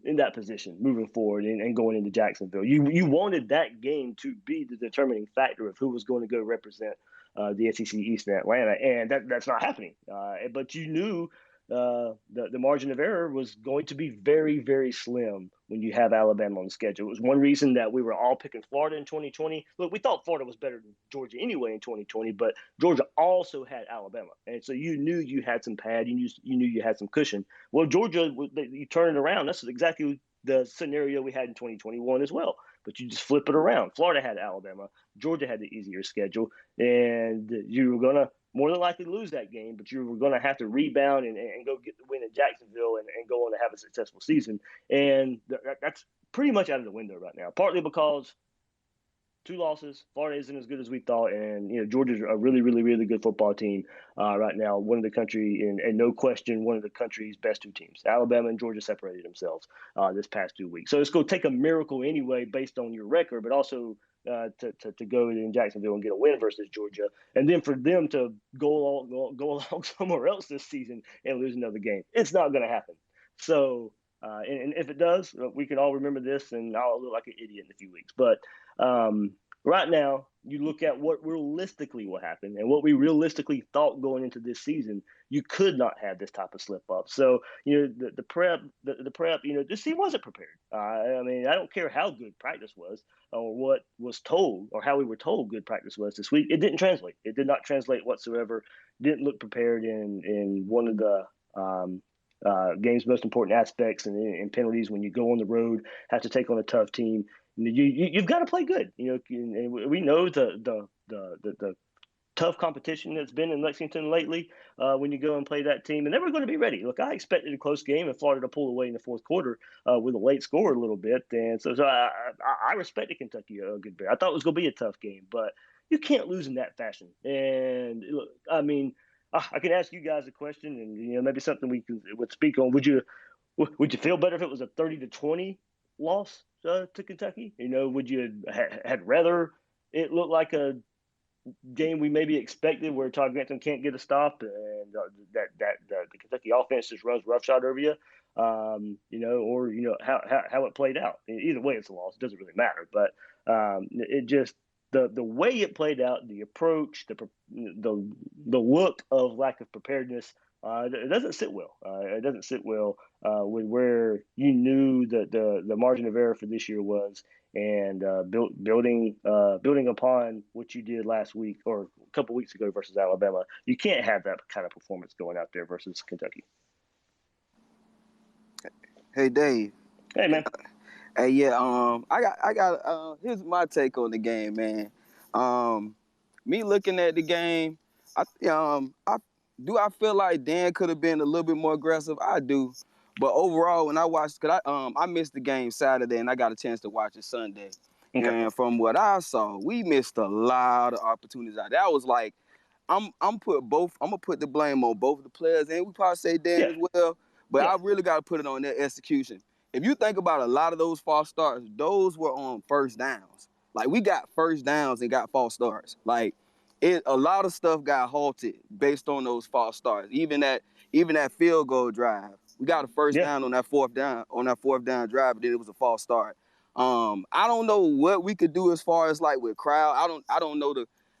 in that position moving forward and going into Jacksonville. You wanted that game to be the determining factor of who was going to go represent the SEC East in Atlanta, and that's not happening. But you knew the margin of error was going to be very, very slim when you have Alabama on the schedule. It was one reason that we were all picking Florida in 2020. Look, we thought Florida was better than Georgia anyway in 2020, but Georgia also had Alabama, and so you knew you had some pad. You knew you had some cushion. Well, Georgia, you turn it around. That's exactly the scenario we had in 2021 as well. But you just flip it around. Florida had Alabama. Georgia had the easier schedule, and you were going to more than likely lose that game, but you were going to have to rebound and go get the win in Jacksonville and go on to have a successful season. And that's pretty much out of the window right now, partly because 2 losses. Florida isn't as good as we thought, and Georgia's a really, really, really good football team right now. One of the country, and no question, one of the country's best 2 teams. Alabama and Georgia separated themselves this past 2 weeks. So it's going to take a miracle anyway, based on your record, but also to go in Jacksonville and get a win versus Georgia, and then for them to go along somewhere else this season and lose another game. It's not going to happen. So. And if it does, we can all remember this, and I'll look like an idiot in a few weeks. But right now, you look at what realistically will happen and what we realistically thought going into this season. You could not have this type of slip up. So the prep, this team wasn't prepared. I mean, I don't care how good practice was or what was told or how we were told good practice was this week. It didn't translate. It did not translate whatsoever. Didn't look prepared in one of the game's most important aspects and penalties. When you go on the road, have to take on a tough team. You've got to play good. And we know the tough competition that's been in Lexington lately when you go and play that team, and they were going to be ready. Look, I expected a close game and Florida to pull away in the fourth quarter with a late score a little bit, and so I respected Kentucky a good bit. I thought it was going to be a tough game, but you can't lose in that fashion. And look, I mean, I can ask you guys a question, and maybe something we would speak on. Would you feel better if it was a 30-20 loss to Kentucky? Would you had rather it look like a game we maybe expected, where Todd Grantham can't get a stop, and that the Kentucky offense just runs roughshod over you, or how it played out? Either way, it's a loss. It doesn't really matter, but it just. The way it played out, the approach, the look of lack of preparedness, it doesn't sit well. It doesn't sit well with where you knew that the margin of error for this year was, and building upon what you did last week or a couple weeks ago versus Alabama. You can't have that kind of performance going out there versus Kentucky. Hey, Dave. Hey, man. Hey, yeah, I got here's my take on the game, man. Me looking at the game, I feel like Dan could have been a little bit more aggressive. I do, but overall, when I watched, I missed the game Saturday and I got a chance to watch it Sunday, Okay. and from what I saw, we missed a lot of opportunities out. That was like, I'm gonna put the blame on both of the players, and we probably say Dan as well, but I really got to put it on their execution. If you think about a lot of those false starts, those were on first downs. Like, we got first downs and got false starts. Like, a lot of stuff got halted based on those false starts. Even that field goal drive, we got a first down on that fourth down drive, but then it was a false start. I don't know what we could do as far as like with crowd. I don't know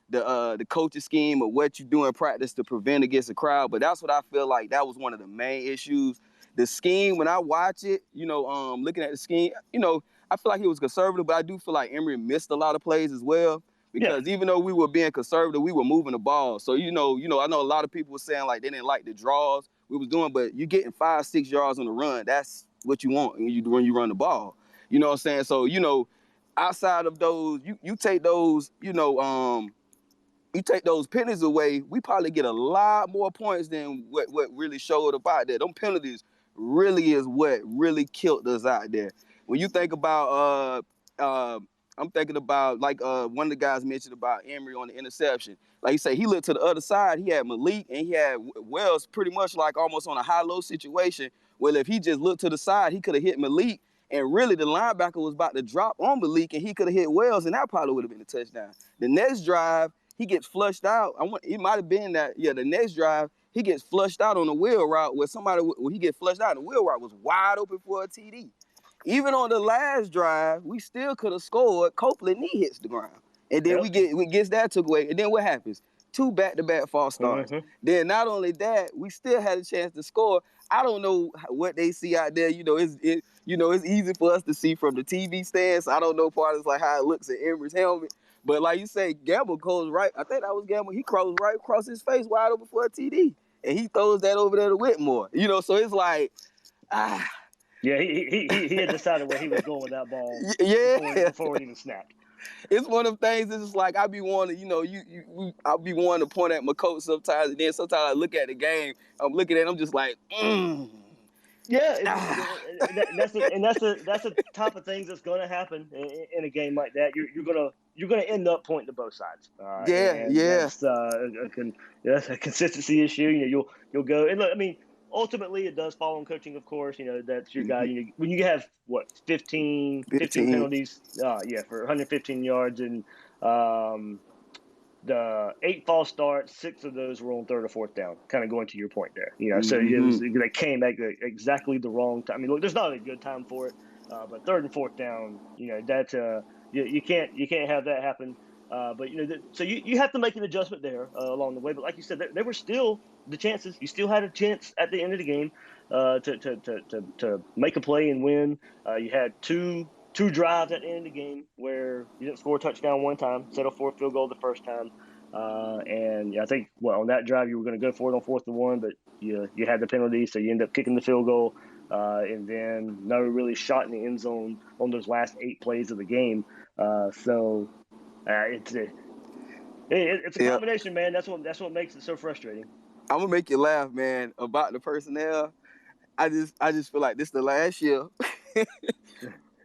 the coaching scheme or what you do in practice to prevent against the crowd, but that's what I feel like that was one of the main issues. The scheme, when I watch it, looking at the scheme, I feel like he was conservative, but I do feel like Emory missed a lot of plays as well, because even though we were being conservative, we were moving the ball. So, I know a lot of people were saying like they didn't like the draws we was doing, but you're getting 5-6 yards on the run. That's what you want when you run the ball. You know what I'm saying? So, outside of those, you take those, you take those penalties away, we probably get a lot more points than what really showed up out there. Them penalties really is what really killed us out there. When you think about, I'm thinking about, like one of the guys mentioned about Emory on the interception. Like you say, he looked to the other side. He had Malik and he had Wells pretty much like almost on a high-low situation. Well, if he just looked to the side, he could have hit Malik, and really the linebacker was about to drop on Malik, and he could have hit Wells, and that probably would have been a touchdown. The next drive, he gets flushed out. It might have been that, the next drive, he gets flushed out on a wheel route where he gets flushed out, and the wheel route was wide open for a TD. Even on the last drive, we still could have scored. Copeland knee hits the ground. And then we gets that took away. And then what happens? 2 back-to-back false starts. Mm-hmm. Then not only that, we still had a chance to score. I don't know what they see out there. It's easy for us to see from the TV stands. I don't know part of like how it looks at Emory's helmet. But like you say, Gamble goes right. I think that was Gamble. He crossed right across his face wide open for a TD. And he throws that over there to Whitmore. So it's like, Yeah, he had decided where he was going with that ball before it even snapped. It's one of the things. It's just like I be wanting, I be wanting to point at my coach sometimes, and then sometimes I look at the game. I'm looking at him just like, Yeah, that's the type of things that's going to happen in a game like that. You're going to you're going to end up pointing to both sides. And Yeah. that's a consistency issue. You'll go and look. I mean, ultimately, it does fall on coaching, of course. That's your guy. When you have 15 penalties, for 115 yards and the 8 false starts, 6 of those were on 3rd or 4th down. Kind of going to your point there. So they came at exactly the wrong time. I mean, look, there's not a good time for it, but 3rd and 4th down, that's you can't have that happen. But so you have to make an adjustment there along the way. But like you said, there were still the chances. You still had a chance at the end of the game to make a play and win. You had two drives at the end of the game where you didn't score a touchdown one time, settled for a field goal the first time. And I think on that drive you were going to go for it on 4th and 1, but you had the penalty, so you end up kicking the field goal. And then no really shot in the end zone on those last 8 plays of the game. So it's a combination, man. That's what makes it so frustrating. I'm gonna make you laugh, man, about the personnel. I just feel like this is the last year.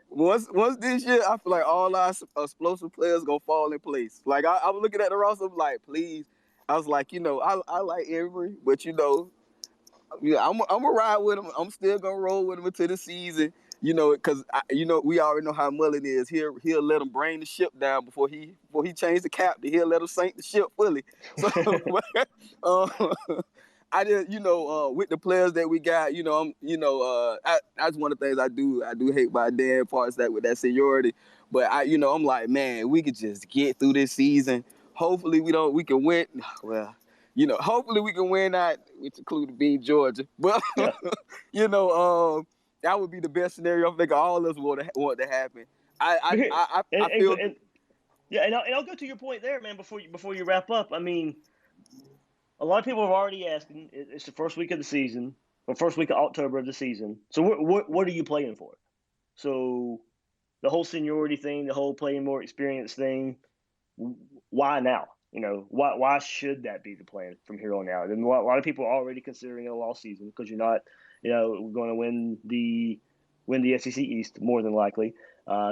Once this year, I feel like all our explosive players gonna fall in place. Like I was looking at the roster, I'm like, please. I was like, I like Emory, but I'm gonna ride with him. I'm still gonna roll with him until the season. Because we already know how Mullen is. He'll let him bring the ship down before he change the captain. He'll let him sink the ship fully. So I just with the players that we got, that's one of the things I do hate by Dan parts that with that seniority. But I'm like, man, we could just get through this season. Hopefully we can win. Well, hopefully we can win that, which included being Georgia. But that would be the best scenario. I think all of us want to happen. I feel. And I'll go to your point there, man. Before you wrap up, I mean, a lot of people are already asking. It's the first week of the season, or first week of October of the season. So what are you playing for? So the whole seniority thing, the whole playing more experience thing. Why now? Why should that be the plan from here on out? And a lot of people are already considering it a lost season because you're not, going to win the SEC East more than likely.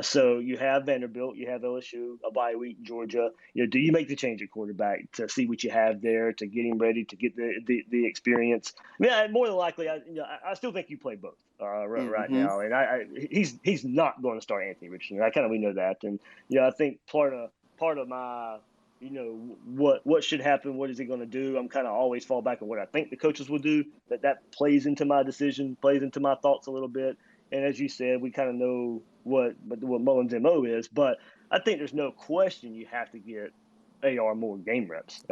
So you have Vanderbilt, you have LSU, a bye week, Georgia. Do you make the change at quarterback to see what you have there to get him ready to get the experience? I mean, more than likely, I still think you play both right now, and he's not going to start Anthony Richardson. We know that, and I think part of my what should happen, what is he going to do? I'm kind of always fall back on what I think the coaches will do. That plays into my decision, plays into my thoughts a little bit. And as you said, we kind of know what Mullen's MO is, but I think there's no question you have to get AR more game reps.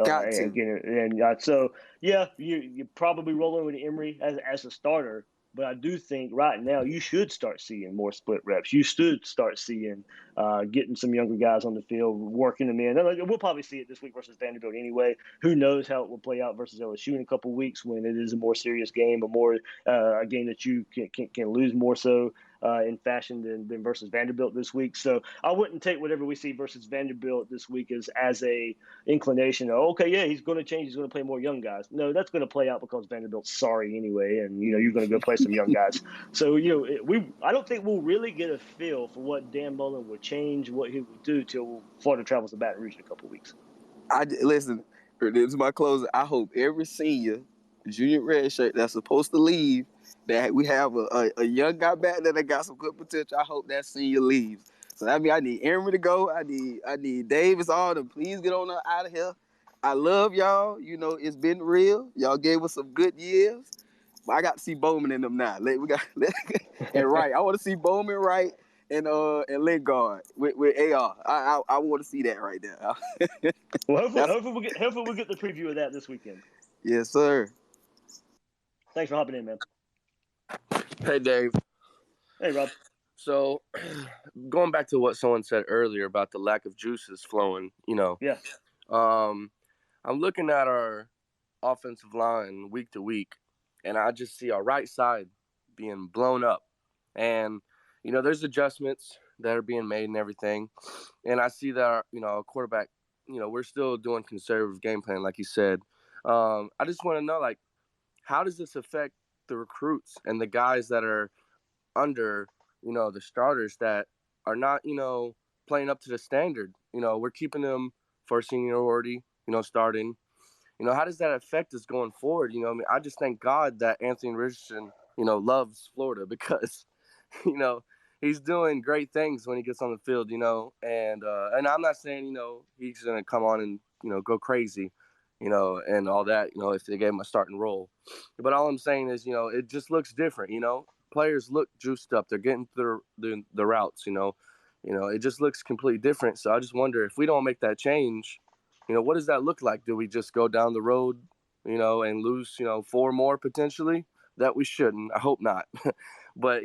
So you're probably rolling with Emory as a starter. But I do think right now you should start seeing more split reps. You should start seeing getting some younger guys on the field, working them in. We'll probably see it this week versus Vanderbilt anyway. Who knows how it will play out versus LSU in a couple of weeks when it is a more serious game, a game that you can lose more so in fashion than versus Vanderbilt this week. So I wouldn't take whatever we see versus Vanderbilt this week as a inclination of, okay, yeah, he's going to change. He's going to play more young guys. No, that's going to play out because Vanderbilt's sorry anyway, and you're going to go play some young guys. So I don't think we'll really get a feel for what Dan Mullen would change, what he would do till Florida travels to Baton Rouge in a couple of weeks. Listen, this is my closing. I hope every senior junior red shirt that's supposed to leave, that we have a young guy back there that got some good potential. I hope that senior leaves. So that means I need Emory to go. I need Davis all to please get on out of here. I love y'all. It's been real. Y'all gave us some good years. But I got to see Bowman in them now. And Wright. I want to see Bowman, Wright, and Lingard with AR. I want to see that right there. Well, hopefully we'll get the preview of that this weekend. Yes, sir. Thanks for hopping in, man. Hey, Dave. Hey, Rob. So, going back to what someone said earlier about the lack of juices flowing, Yeah. I'm looking at our offensive line week to week, and I just see our right side being blown up. And, there's adjustments that are being made and everything. And I see that, our quarterback, we're still doing conservative game plan, like you said. I just want to know, how does this affect the recruits and the guys that are under, the starters that are not, playing up to the standard we're keeping him for seniority, starting. How does that affect us going forward? I just thank God that Anthony Richardson, loves Florida because, you know, he's doing great things when he gets on the field, and I'm not saying, he's going to come on and, go crazy, and all that, if they gave him a starting role. But all I'm saying is, it just looks different, Players look juiced up. They're getting through the routes, it just looks completely different. So I just wonder if we don't make that change, what does that look like? Do we just go down the road, and lose, 4 more potentially? That we shouldn't. I hope not. But,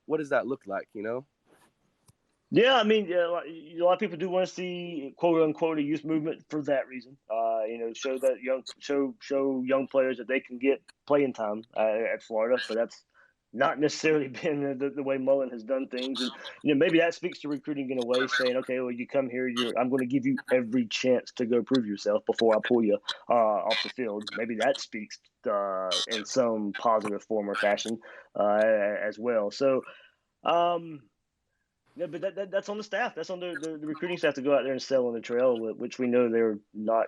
what does that look like, Yeah, I mean, yeah, a lot of people do want to see "quote unquote" a youth movement for that reason. Show that show young players that they can get playing time at Florida, but that's not necessarily been the way Mullen has done things. And maybe that speaks to recruiting in a way, saying, okay, well, you come here, I'm going to give you every chance to go prove yourself before I pull you off the field. Maybe that speaks in some positive form or fashion as well. So. Yeah, but that's on the staff. That's on the recruiting staff to go out there and sell on the trail, which we know they're not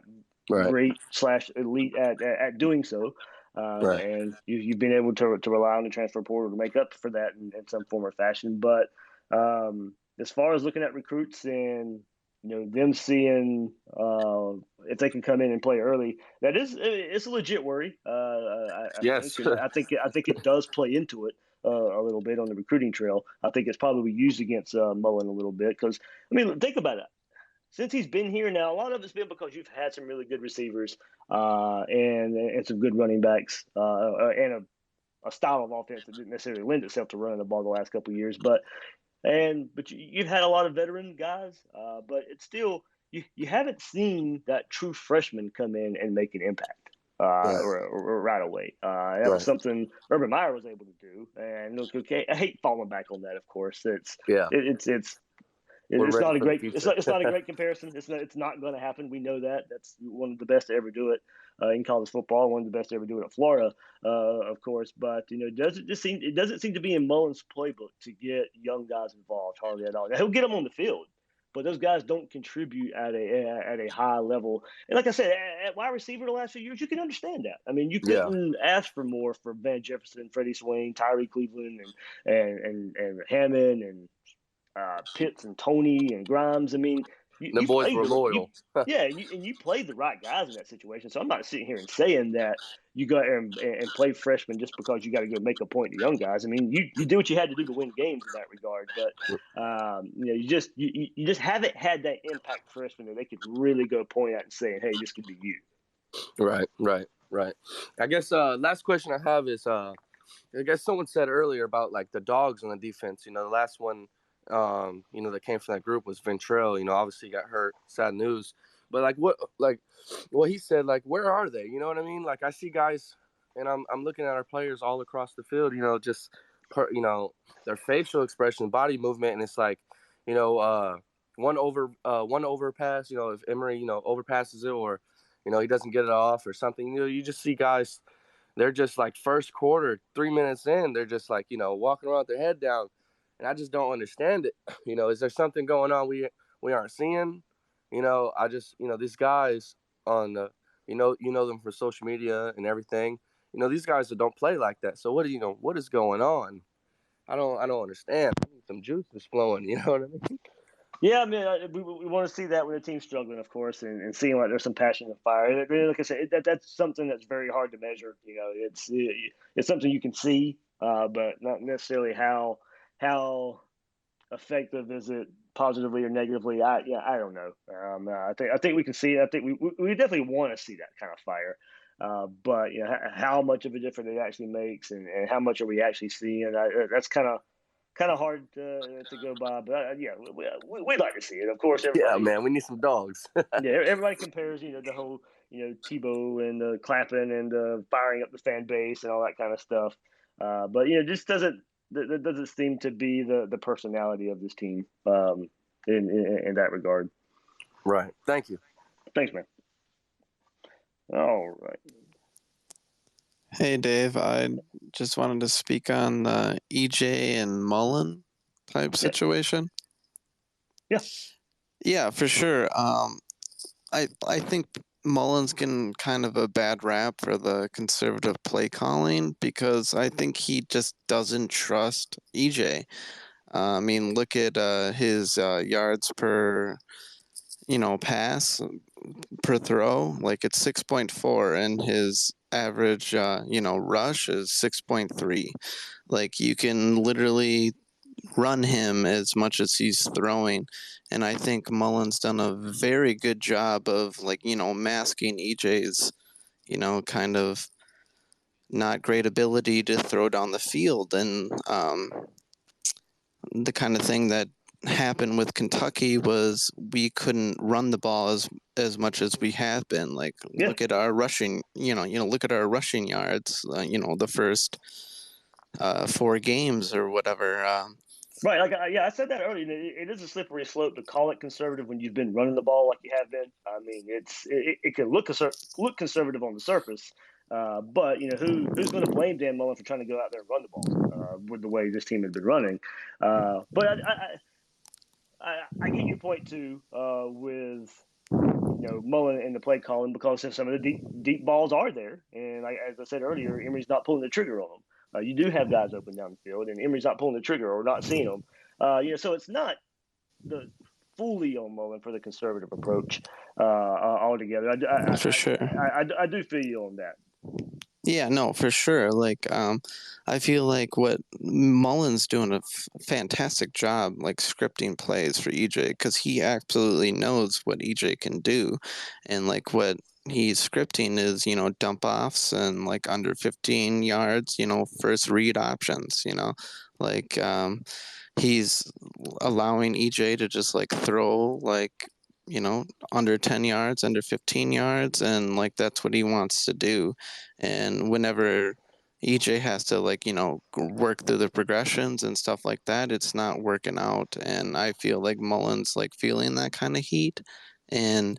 right? great / elite at doing so. Right. And you've been able to rely on the transfer portal to make up for that in some form or fashion. But as far as looking at recruits and them seeing if they can come in and play early, it's a legit worry. I Yes. think, and I think it does play into it a little bit on the recruiting trail. I think it's probably used against Mullen a little bit because, I mean, think about it. Since he's been here now, a lot of it's been because you've had some really good receivers and some good running backs and a style of offense that didn't necessarily lend itself to running the ball the last couple of years. But you've had a lot of veteran guys, but it's still you haven't seen that true freshman come in and make an impact Right. or right away. That was Right. something Urban Meyer was able to do. And look, okay, I hate falling back on that. Of course, Yeah. We're it's ready not a for the great future. it's not a great comparison. It's not going to happen. We know that. That's one of the best to ever do it in college football. One of the best to ever do it at Florida, of course. But it doesn't seem to be in Mullen's playbook to get young guys involved hardly at all. Now, he'll get them on the field, but those guys don't contribute at a high level. And like I said, at wide receiver the last few years, you can understand that. I mean, you Yeah. couldn't ask for more for Van Jefferson, Freddie Swain, Tyree Cleveland, and Hammond and Pitts and Tony and Grimes. I mean, Them you've boys played were loyal. yeah, and you played the right guys in that situation. So I'm not sitting here and saying that you go there and play freshmen just because you got to go make a point to young guys. I mean, you do what you had to do to win games in that regard. But you just haven't had that impact freshman that they could really go point at and say, hey, this could be you. Right. I guess last question I have is I guess someone said earlier about like the dogs on the defense. The last one that came from that group was Ventrell. Obviously got hurt. Sad news. But what he said, like, where are they? You know what I mean? Like, I see guys, and I'm looking at our players all across the field. Just their facial expression, body movement, and it's like, one overpass. If Emery overpasses it, or he doesn't get it off or something. You just see guys. They're just like first quarter, 3 minutes in, they're just like walking around with their head down. And I just don't understand it. Is there something going on we aren't seeing? I just these guys on the them from social media and everything. These guys that don't play like that. So what is going on? I don't understand. I need some juice is flowing. You know what I mean? Yeah, I mean, we want to see that when the team's struggling, of course, and seeing like there's some passion and fire. And like I said, that's something that's very hard to measure. It's something you can see, but not necessarily how effective is it positively or negatively. I don't know. I think we can see it. I think we definitely want to see that kind of fire. But how much of a difference it actually makes, and how much are we actually seeing? That's kind of hard to go by, but we'd like to see it. Of course, everybody. Yeah, man, we need some dogs. Yeah, everybody compares, the whole, Tebow and the clapping and the firing up the fan base and all that kind of stuff. But just that doesn't seem to be the personality of this team in that regard. Right. Thank you. Thanks, man. All right. Hey, Dave. I just wanted to speak on the EJ and Mullen type situation. Yeah. Yeah, for sure. I think Mullen's getting kind of a bad rap for the conservative play calling because I think he just doesn't trust EJ. I mean, look at his yards per pass per throw. Like it's 6.4, and his average rush is 6.3. Like you can literally run him as much as he's throwing. And I think Mullen's done a very good job of masking EJ's, kind of not great ability to throw down the field. And the kind of thing that happened with Kentucky was we couldn't run the ball as much as we have been. Like look at our rushing, look at our rushing yards. The first 4 games or whatever. Right, I said that earlier. It is a slippery slope to call it conservative when you've been running the ball like you have been. I mean, it can look conservative on the surface, but who's going to blame Dan Mullen for trying to go out there and run the ball with the way this team has been running? But I get your point too with Mullen and the play calling because some of the deep balls are there, and as I said earlier, Emory's not pulling the trigger on them. You do have guys open down the field, and Emory's not pulling the trigger or not seeing them. So it's not the fully on Mullen for the conservative approach altogether. For sure. I do feel you on that. Yeah, no, for sure. Like, I feel like what Mullen's doing a fantastic job, like scripting plays for EJ, because he absolutely knows what EJ can do, and like what he's scripting is dump offs and like under 15 yards, first read options, like he's allowing EJ to just like throw like under 10 yards, under 15 yards, and like that's what he wants to do. And whenever EJ has to work through the progressions and stuff like that, it's not working out. And I feel like Mullen's like feeling that kind of heat. And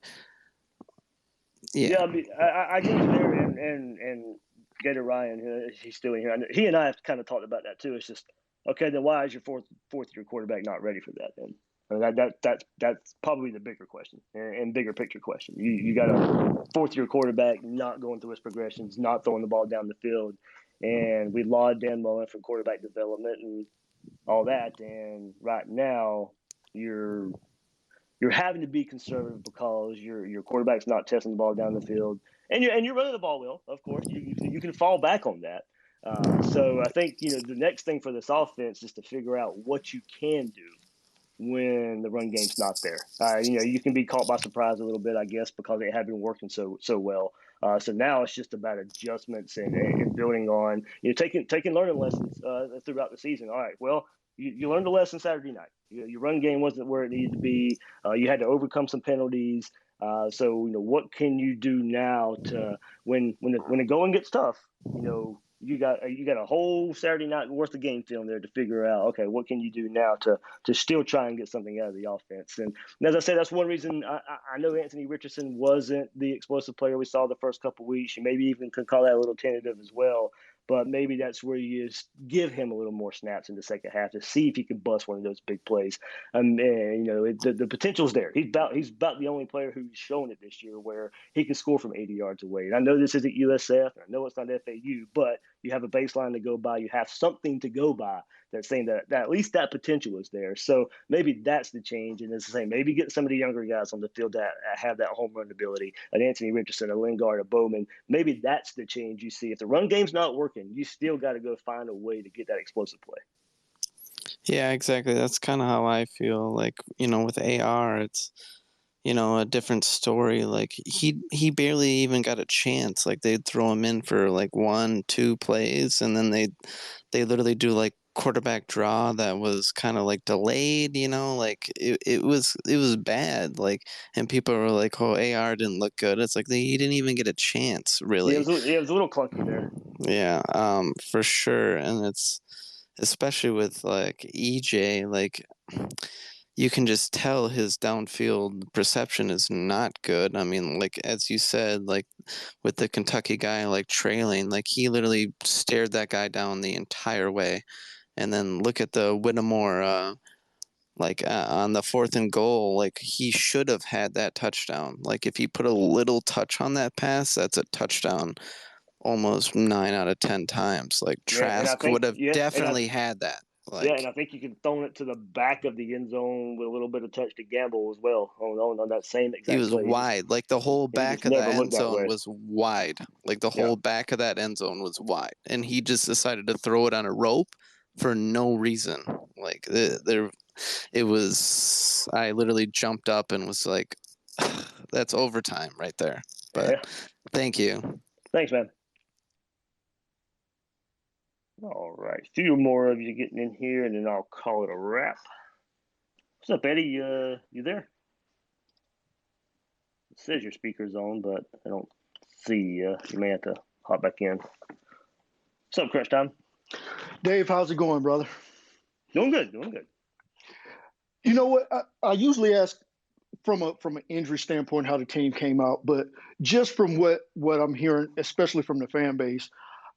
I mean, I get you there, and Gator Ryan, he's still in here. He and I have kind of talked about that too. It's just okay. Then why is your fourth year quarterback not ready for that? Then I mean, that's probably the bigger question and bigger picture question. You got a fourth year quarterback not going through his progressions, not throwing the ball down the field, and we laud Dan Mullen for quarterback development and all that. And right now, you're having to be conservative because your quarterback's not testing the ball down the field, and you're running the ball well. Of course, you can fall back on that. So I think the next thing for this offense is to figure out what you can do when the run game's not there. You can be caught by surprise a little bit, I guess, because it had been working so well. So now it's just about adjustments and building on taking learning lessons throughout the season. All right, well, you learned a lesson Saturday night. Your run game wasn't where it needed to be. You had to overcome some penalties. So what can you do now to when the going gets tough? You got a whole Saturday night worth of game film there to figure out. Okay, what can you do now to still try and get something out of the offense? And as I said, that's one reason I know Anthony Richardson wasn't the explosive player we saw the first couple of weeks. You maybe even could call that a little tentative as well. But maybe that's where you just give him a little more snaps in the second half to see if he can bust one of those big plays. And the potential's there. He's about the only player who's shown it this year where he can score from 80 yards away. And I know this isn't USF, and I know it's not FAU, but you have a baseline to go by. You have something to go by that's saying that at least that potential is there. So maybe that's the change. And it's the same. Maybe get some of the younger guys on the field that have that home run ability, an Anthony Richardson, a Lingard, a Bowman. Maybe that's the change you see. If the run game's not working, you still got to go find a way to get that explosive play. Yeah, exactly. That's kind of how I feel. Like, with AR, it's a different story. Like he barely even got a chance. Like they'd throw him in for like 1-2 plays, and then they literally do like quarterback draw that was kind of like delayed. Like it was bad. Like, and people were like, "Oh, AR didn't look good." It's like he didn't even get a chance, really. Yeah, it was a little clunky there. Yeah, for sure, and it's especially with like EJ, like you can just tell his downfield perception is not good. I mean, like as you said, like with the Kentucky guy like trailing, like he literally stared that guy down the entire way. And then look at the Whittemore Like on the 4th and goal, like he should have had that touchdown. Like if he put a little touch on that pass, that's a touchdown almost 9 out of 10 times. Like Trask would have definitely had that. Like, and I think you could have thrown it to the back of the end zone with a little bit of touch to gamble as well on that same exact play. He was wide. Like the whole back of the end zone was wide. Like the whole back of that end zone was wide. And he just decided to throw it on a rope for no reason. Like it was, I literally jumped up and was like, that's overtime right there. But thank you. Thanks, man. All right, a few more of you getting in here, and then I'll call it a wrap. What's up, Eddie? You there? It says your speaker's on, but I don't see you. You may have to hop back in. What's up, Crunch Time? Dave, how's it going, brother? Doing good. You know what? I usually ask from an injury standpoint how the team came out, but just from what I'm hearing, especially from the fan base,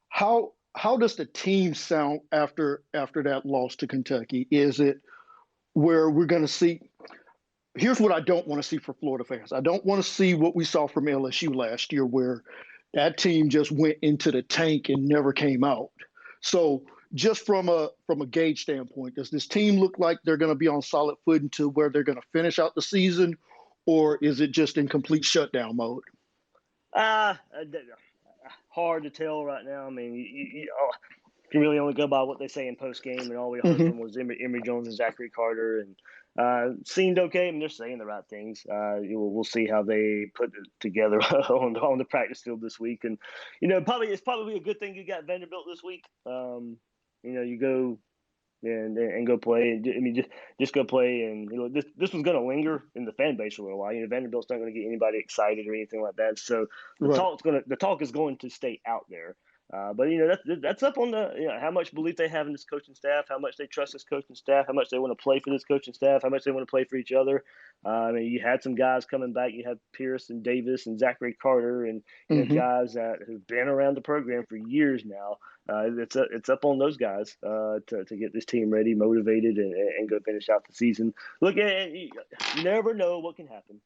how does the team sound after that loss to Kentucky? Is it where we're going to see? Here's what I don't want to see for Florida fans. I don't want to see what we saw from LSU last year, where that team just went into the tank and never came out. So just from a gauge standpoint, does this team look like they're going to be on solid footing to where they're going to finish out the season, or is it just in complete shutdown mode? Hard to tell right now. I mean, you can really only go by what they say in post game, and all we heard from was Emory Jones and Zachary Carter, and seemed okay. I mean, they're saying the right things. We'll see how they put it together on the practice field this week, and it's probably a good thing you got Vanderbilt this week. You go and go play. I mean, just go play, and this was going to linger in the fan base for a little while. Vanderbilt's not going to get anybody excited or anything like that. So the talk is going to stay out there. But that's up on the how much belief they have in this coaching staff, how much they trust this coaching staff, how much they want to play for this coaching staff, how much they want to play for each other. I mean, you had some guys coming back. You had Pierce and Davis and Zachary Carter and guys that have been around the program for years now. It's up on those guys to get this team ready, motivated, and go finish out the season. Look, you never know what can happen.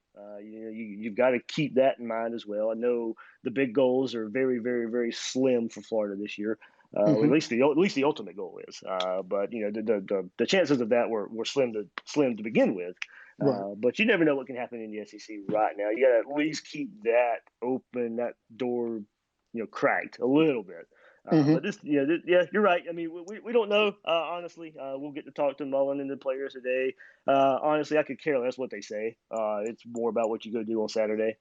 You've got to keep that in mind as well. I know the big goals are very, very, very slim for Florida this year. At least the ultimate goal is. But the chances of that were slim to begin with. But you never know what can happen in the SEC right now. You got to at least keep that open, that door, cracked a little bit. But you're right. I mean, we don't know, honestly. We'll get to talk to Mullen and the players today. Honestly, I could care less what they say. It's more about what you go do on Saturday.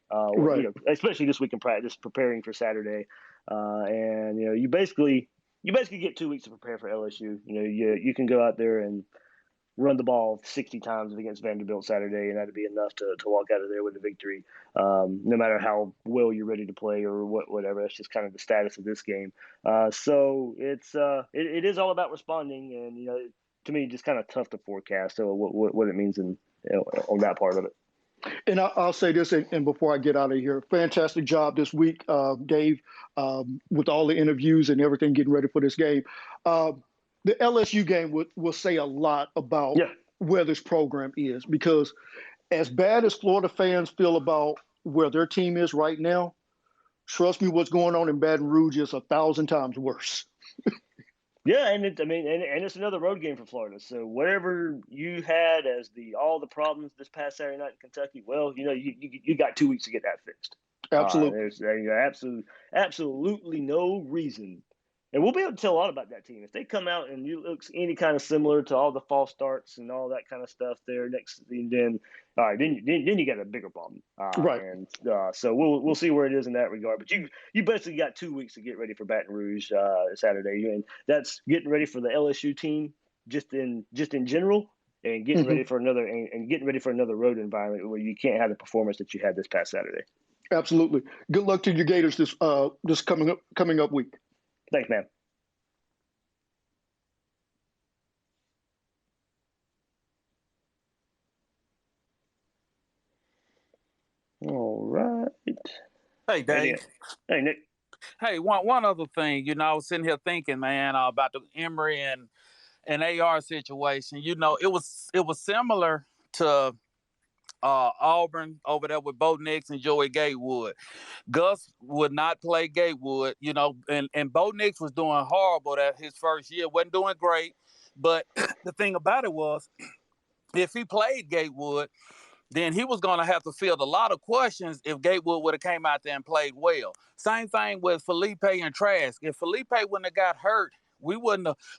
Especially this week in practice, preparing for Saturday. And you basically get 2 weeks to prepare for LSU. You can go out there and run the ball 60 times against Vanderbilt Saturday, and that'd be enough to walk out of there with a victory. No matter how well you're ready to play or whatever, that's just kind of the status of this game. So it is all about responding, and to me, just kind of tough to forecast what it means on that part of it. And I'll say this, and before I get out of here, fantastic job this week, Dave, with all the interviews and everything, getting ready for this game. The LSU game will say a lot about where this program is, because as bad as Florida fans feel about where their team is right now, trust me, what's going on in Baton Rouge is 1,000 times worse. Yeah, and it's another road game for Florida. So whatever you had as all the problems this past Saturday night in Kentucky, well, you got 2 weeks to get that fixed. Absolutely. There's absolutely no reason. And we'll be able to tell a lot about that team. If they come out and you look any kind of similar to all the false starts and all that kind of stuff there next, then you got a bigger problem. And so we'll see where it is in that regard. But you basically got 2 weeks to get ready for Baton Rouge Saturday, and that's getting ready for the LSU team just in general, and getting ready for another road environment where you can't have the performance that you had this past Saturday. Absolutely. Good luck to your Gators this coming up week. Thanks, man. All right. Hey, Dave. Hey, Nick. Hey, one other thing. I was sitting here thinking, man, about the Emory and an AR situation. You know, it was similar to Auburn over there with Bo Nix and Joey Gatewood. Gus would not play Gatewood, you know, and Bo Nix was doing horrible that his first year, wasn't doing great. But the thing about it was, if he played Gatewood, then he was going to have to field a lot of questions if Gatewood would have came out there and played well. Same thing with Felipe and Trask. If Felipe wouldn't have got hurt, we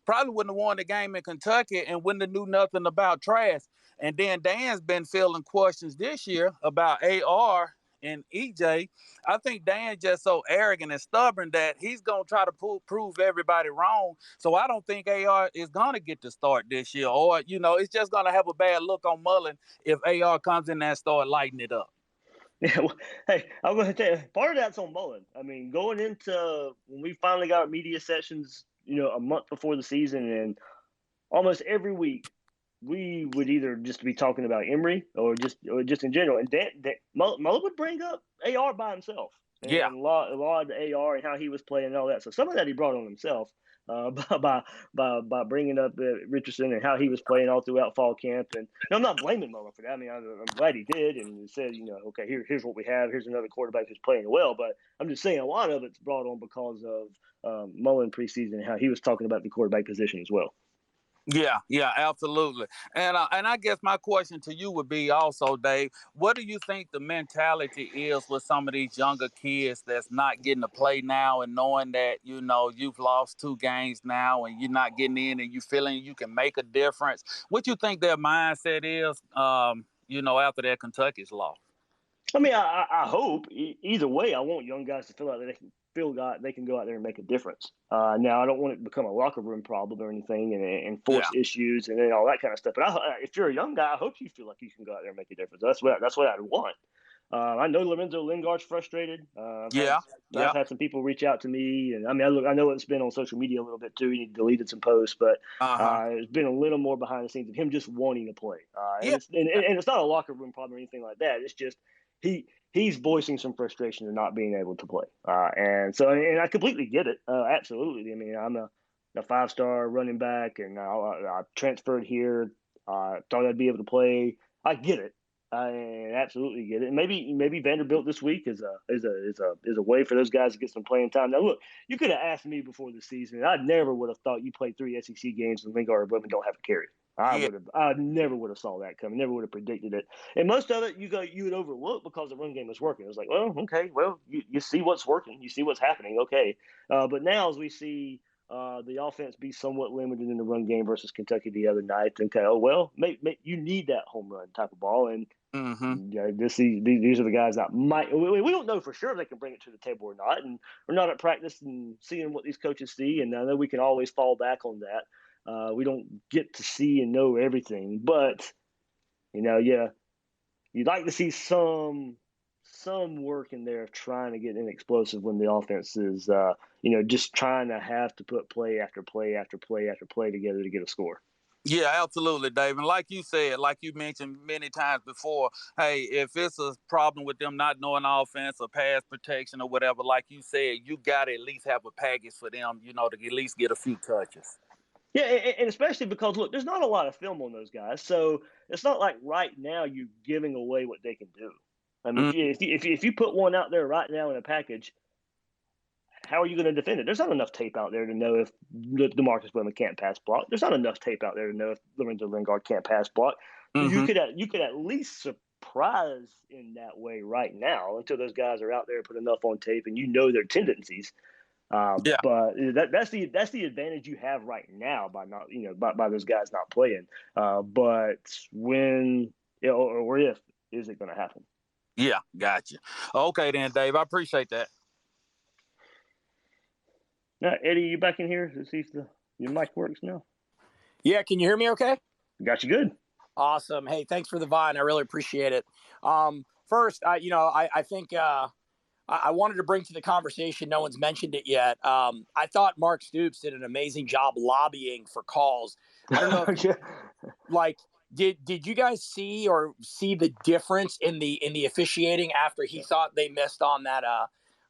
probably wouldn't have won the game in Kentucky and wouldn't have knew nothing about Trask. And then Dan's been fielding questions this year about AR and EJ. I think Dan's just so arrogant and stubborn that he's going to try to prove everybody wrong. So I don't think AR is going to get to start this year. Or, you know, it's just going to have a bad look on Mullen if AR comes in there and start lighting it up. Yeah, well, hey, I'm going to tell you, part of that's on Mullen. I mean, going into when we finally got our media sessions, you know, a month before the season, and almost every week we would either just be talking about Emory or just in general. And Mullen would bring up AR by himself, and Yeah. a lot of the AR and how he was playing and all that. So some of that he brought on himself by bringing up Richardson and how he was playing all throughout fall camp. And I'm not blaming Mullen for that. I mean, I'm glad he did and said, you know, okay, here's what we have. Here's another quarterback who's playing well. But I'm just saying a lot of it's brought on because of Mullen preseason and how he was talking about the quarterback position as well. Yeah, absolutely. And I guess my question to you would be also, Dave, what do you think the mentality is with some of these younger kids that's not getting to play now and knowing that, you know, you've lost 2 games now and you're not getting in and you feeling you can make a difference? What you think their mindset is, you know, after that Kentucky's loss? I mean, I hope either way. I want young guys to feel like they can go out there and make a difference. Now, I don't want it to become a locker room problem or anything, and force issues and all that kind of stuff. But if you're a young guy, I hope you feel like you can go out there and make a difference. That's what I'd want. I know Lorenzo Lingard's frustrated. I've had some people reach out to me, and I mean, I know it's been on social media a little bit too. He deleted some posts, but it's been a little more behind the scenes of him just wanting to play. And it's not a locker room problem or anything like that. It's just he's voicing some frustration of not being able to play. And I completely get it. Absolutely. I mean, I'm a 5-star running back, and I transferred here. Thought I'd be able to play. I get it. I absolutely get it. And maybe Vanderbilt this week is a way for those guys to get some playing time. Now, look, you could have asked me before the season, and I never would have thought you played 3 SEC games and Lingard or Bowman don't have a carry. I never would have saw that coming. Never would have predicted it. And most of it you would overlook because the run game was working. It was like, well, okay, well, you see what's working, you see what's happening, okay. But now as we see the offense be somewhat limited in the run game versus Kentucky the other night, okay, oh well, you need that home run type of ball, and these are the guys that might. We don't know for sure if they can bring it to the table or not, and we're not at practice and seeing what these coaches see, and I know we can always fall back on that. We don't get to see and know everything, but you know, you'd like to see some work in there of trying to get in explosive when the offense is, just trying to have to put play after play after play after play together to get a score. Yeah, absolutely, Dave. And like you said, like you mentioned many times before, hey, if it's a problem with them not knowing offense or pass protection or whatever, like you said, you got to at least have a package for them, you know, to at least get a few touches. Yeah, and especially because, look, there's not a lot of film on those guys, so it's not like right now you're giving away what they can do. I mean, if you put one out there right now in a package, how are you going to defend it? There's not enough tape out there to know if DeMarcus Bowman can't pass block. There's not enough tape out there to know if Lorenzo Lingard can't pass block. You could at least surprise in that way right now until those guys are out there put enough on tape and you know their tendencies. But that's the advantage you have right now by not by those guys not playing. But when or if is it going to happen? Yeah, gotcha. Okay, then, Dave, I appreciate that. Now, Eddie, you back in here to see if your mic works now? Yeah, can you hear me? Okay. Got you good. Awesome. Hey, thanks for the vine. I really appreciate it. First, I think. I wanted to bring to the conversation, no one's mentioned it yet. I thought Mark Stoops did an amazing job lobbying for calls. I don't know if, did you guys see the difference in the officiating after he thought they missed on that,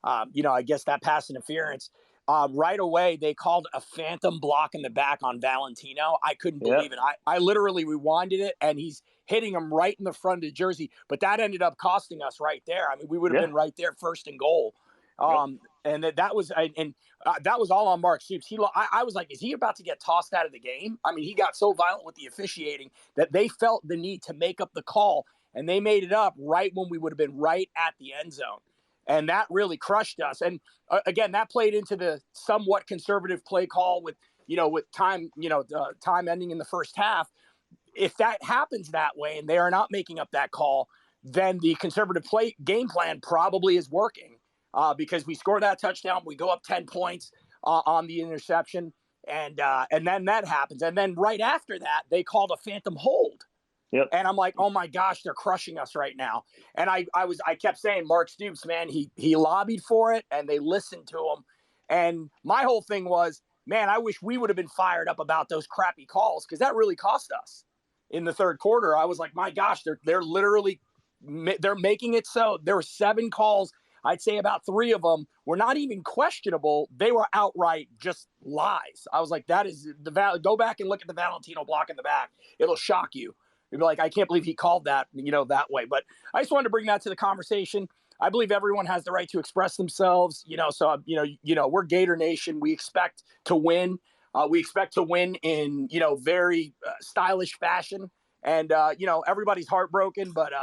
I guess that pass interference? right away they called a phantom block in the back on Valentino. I couldn't believe it. I literally rewinded it, and he's hitting him right in the front of the jersey. But that ended up costing us right there. I mean, we would have been right there, first and goal. And that was all on Mark Stoops. I was like, is he about to get tossed out of the game? I mean, he got so violent with the officiating that they felt the need to make up the call, and they made it up right when we would have been right at the end zone. And that really crushed us. And again, that played into the somewhat conservative play call with time, time ending in the first half. If that happens that way and they are not making up that call, then the conservative play game plan probably is working, because we score that touchdown, we go up 10 points on the interception, and then that happens. And then right after that, they called a phantom hold. Yep. And I'm like, oh my gosh, they're crushing us right now. And I kept saying, Mark Stoops, man, he lobbied for it, and they listened to him. And my whole thing was, man, I wish we would have been fired up about those crappy calls, because that really cost us in the third quarter. I was like, my gosh, they're literally they're making it so. There were 7 calls. I'd say about 3 of them were not even questionable. They were outright just lies. I was like, that is go back and look at the Valentino block in the back. It'll shock you. You'd be like, I can't believe he called that, that way. But I just wanted to bring that to the conversation. I believe everyone has the right to express themselves, so, we're Gator Nation. We expect to win. We expect to win in, very stylish fashion. And, everybody's heartbroken, but,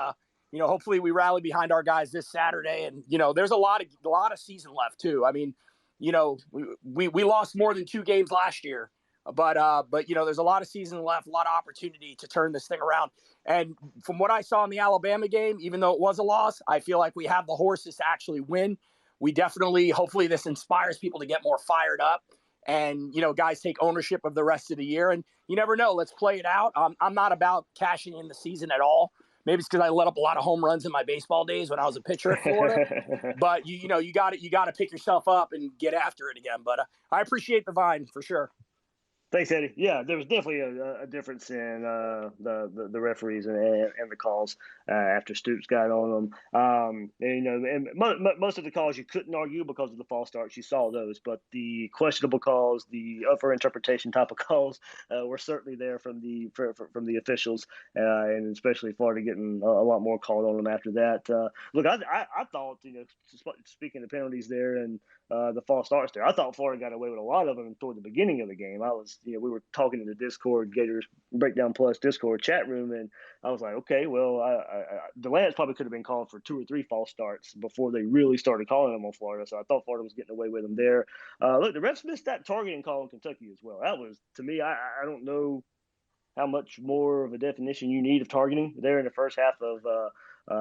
hopefully we rally behind our guys this Saturday. And, there's a lot of season left too. I mean, we lost more than 2 games last year. But there's a lot of season left, a lot of opportunity to turn this thing around. And from what I saw in the Alabama game, even though it was a loss, I feel like we have the horses to actually win. We definitely, hopefully this inspires people to get more fired up, and, guys take ownership of the rest of the year. And you never know. Let's play it out. I'm not about cashing in the season at all. Maybe it's because I let up a lot of home runs in my baseball days when I was a pitcher at Florida. But you got to pick yourself up and get after it again. But I appreciate the Vine for sure. Thanks, Eddie. Yeah, there was definitely a difference in the referees and the calls after Stoops got on them. And most of the calls you couldn't argue because of the false starts. You saw those, but the questionable calls, the up for interpretation type of calls, were certainly there from the officials, and especially Florida getting a lot more called on them after that. Look, I thought, speaking of penalties there and the false starts there, I thought Florida got away with a lot of them toward the beginning of the game. We were talking in the Discord, Gators Breakdown Plus Discord chat room, and I was like, okay, well, DeLance probably could have been called for 2 or 3 false starts before they really started calling them on Florida. So I thought Florida was getting away with them there. Look, the refs missed that targeting call in Kentucky as well. That was, to me, I don't know how much more of a definition you need of targeting there in the first half of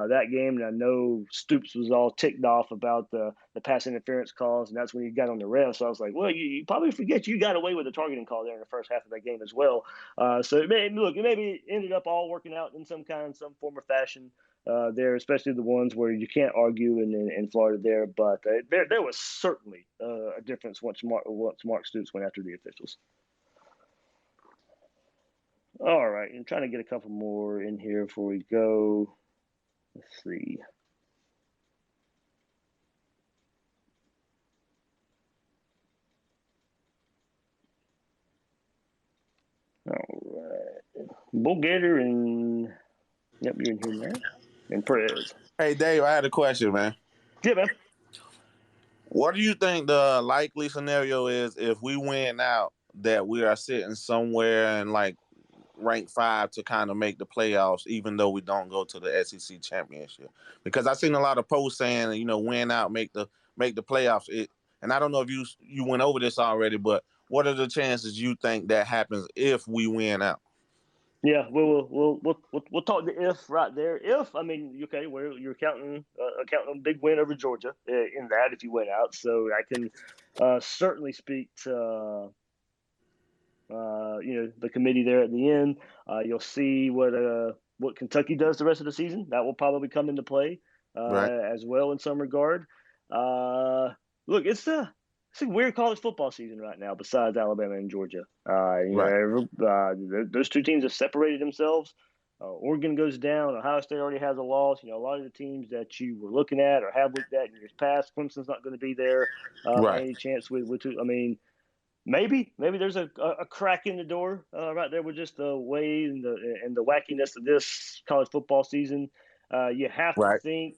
that game. And I know Stoops was all ticked off about the pass interference calls, and that's when he got on the refs. So I was like, well, you probably forget you got away with a targeting call there in the first half of that game as well. So it maybe ended up all working out in some form or fashion there, especially the ones where you can't argue in Florida there. But there was certainly a difference once Mark Stoops went after the officials. All right, I'm trying to get a couple more in here before we go. Let's see. All right. Bull Gator and yep, you're in here now. And Perez. Hey, Dave, I had a question, man. Yeah, man. What do you think the likely scenario is if we win out that we are sitting somewhere in like rank 5 to kind of make the playoffs, even though we don't go to the SEC championship? Because I've seen a lot of posts saying, win out, make the playoffs. And I don't know if you went over this already, but what are the chances you think that happens if we win out? Yeah, we'll talk the if right there. If, I mean, okay, you're counting a big win over Georgia in that if you win out. So I can certainly speak to the committee there at the end. You'll see what Kentucky does the rest of the season. That will probably come into play as well in some regard. Look, it's a weird college football season right now besides Alabama and Georgia. Those 2 teams have separated themselves Oregon goes down. Ohio State already has a loss. A lot of the teams that you were looking at or have looked at in years past, Clemson's not going to be there by Right. any chance. Maybe there's a crack in the door right there with just the way and the wackiness of this college football season. You have to Right. think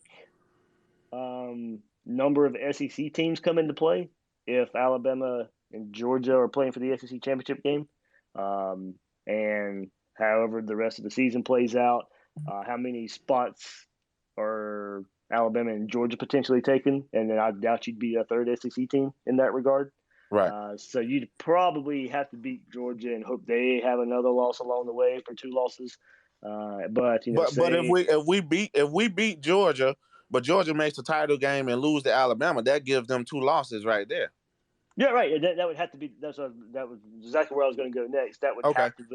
number of SEC teams come into play if Alabama and Georgia are playing for the SEC championship game, and however the rest of the season plays out, how many spots are Alabama and Georgia potentially taking, and then I doubt you'd be a third SEC team in that regard. Right. So you'd probably have to beat Georgia and hope they have another loss along the way for 2 losses. But if we beat Georgia, but Georgia makes the title game and lose to Alabama, that gives them 2 losses right there. Yeah, right. That would have to be. That was exactly where I was going to go next. That would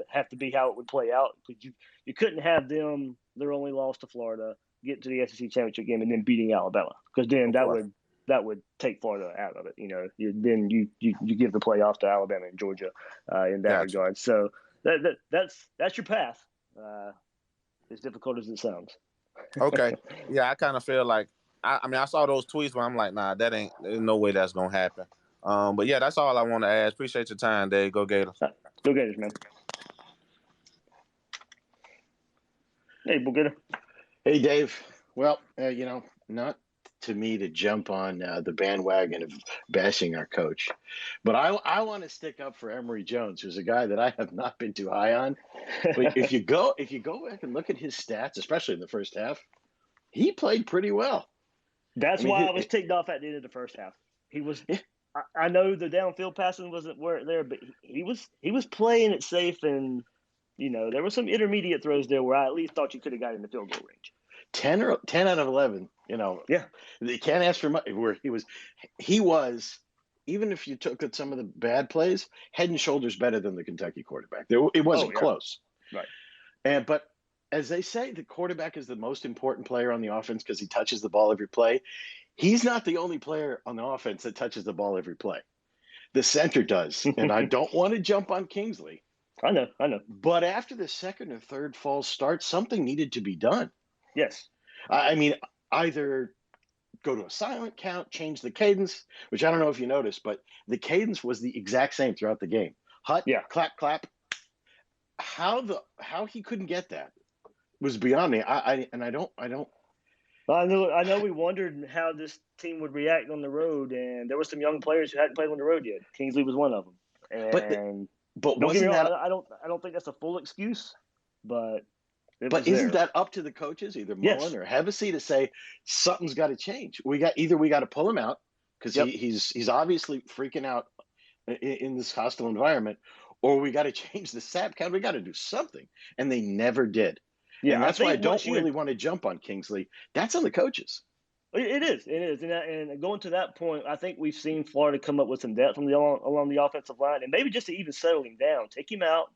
have to be how it would play out, because you couldn't have them their only loss to Florida, get to the SEC championship game, and then beating Alabama, because then that would take Florida out of it. Then you give the playoff to Alabama and Georgia in that regard. So that's your path. As difficult as it sounds. Okay. Yeah, I kind of feel like I saw those tweets, but I'm like, nah, there's no way that's gonna happen. But yeah, that's all I want to ask. Appreciate your time, Dave. Go Gators. Go Gators, man. Hey, Boogator. Hey, Dave. Well, not to me to jump on the bandwagon of bashing our coach, but I want to stick up for Emory Jones, who's a guy that I have not been too high on. But if you go back and look at his stats, especially in the first half, he played pretty well. That's why I was ticked off at the end of the first half. He was. I know the downfield passing wasn't there, but he was playing it safe, and there were some intermediate throws there where I at least thought you could have got in the field goal range. 10 out of 11. Yeah, they can't ask for much. Where he was, even if you took at some of the bad plays, head and shoulders better than the Kentucky quarterback. It wasn't close. Right. But as they say, the quarterback is the most important player on the offense because he touches the ball every play. He's not the only player on the offense that touches the ball every play. The center does. And I don't want to jump on Kingsley. I know. But after the second or third false start, something needed to be done. Yes. I mean, either go to a silent count, change the cadence, which I don't know if you noticed, but the cadence was the exact same throughout the game. Hut, clap, clap. How he couldn't get that was beyond me. I don't. I know we wondered how this team would react on the road, and there were some young players who hadn't played on the road yet. Kingsley was one of them. And but don't get me wasn't wrong, that? I don't think that's a full excuse, but isn't that up to the coaches, either Mullen or Hevesy, to say something's got to change? We got to pull him out because he's obviously freaking out in this hostile environment, or we got to change the snap count. We got to do something, and they never did. Yeah, and that's why I don't really want to jump on Kingsley. That's on the coaches. It is, and going to that point, I think we've seen Florida come up with some depth along the offensive line, and maybe just to even settle him down, take him out,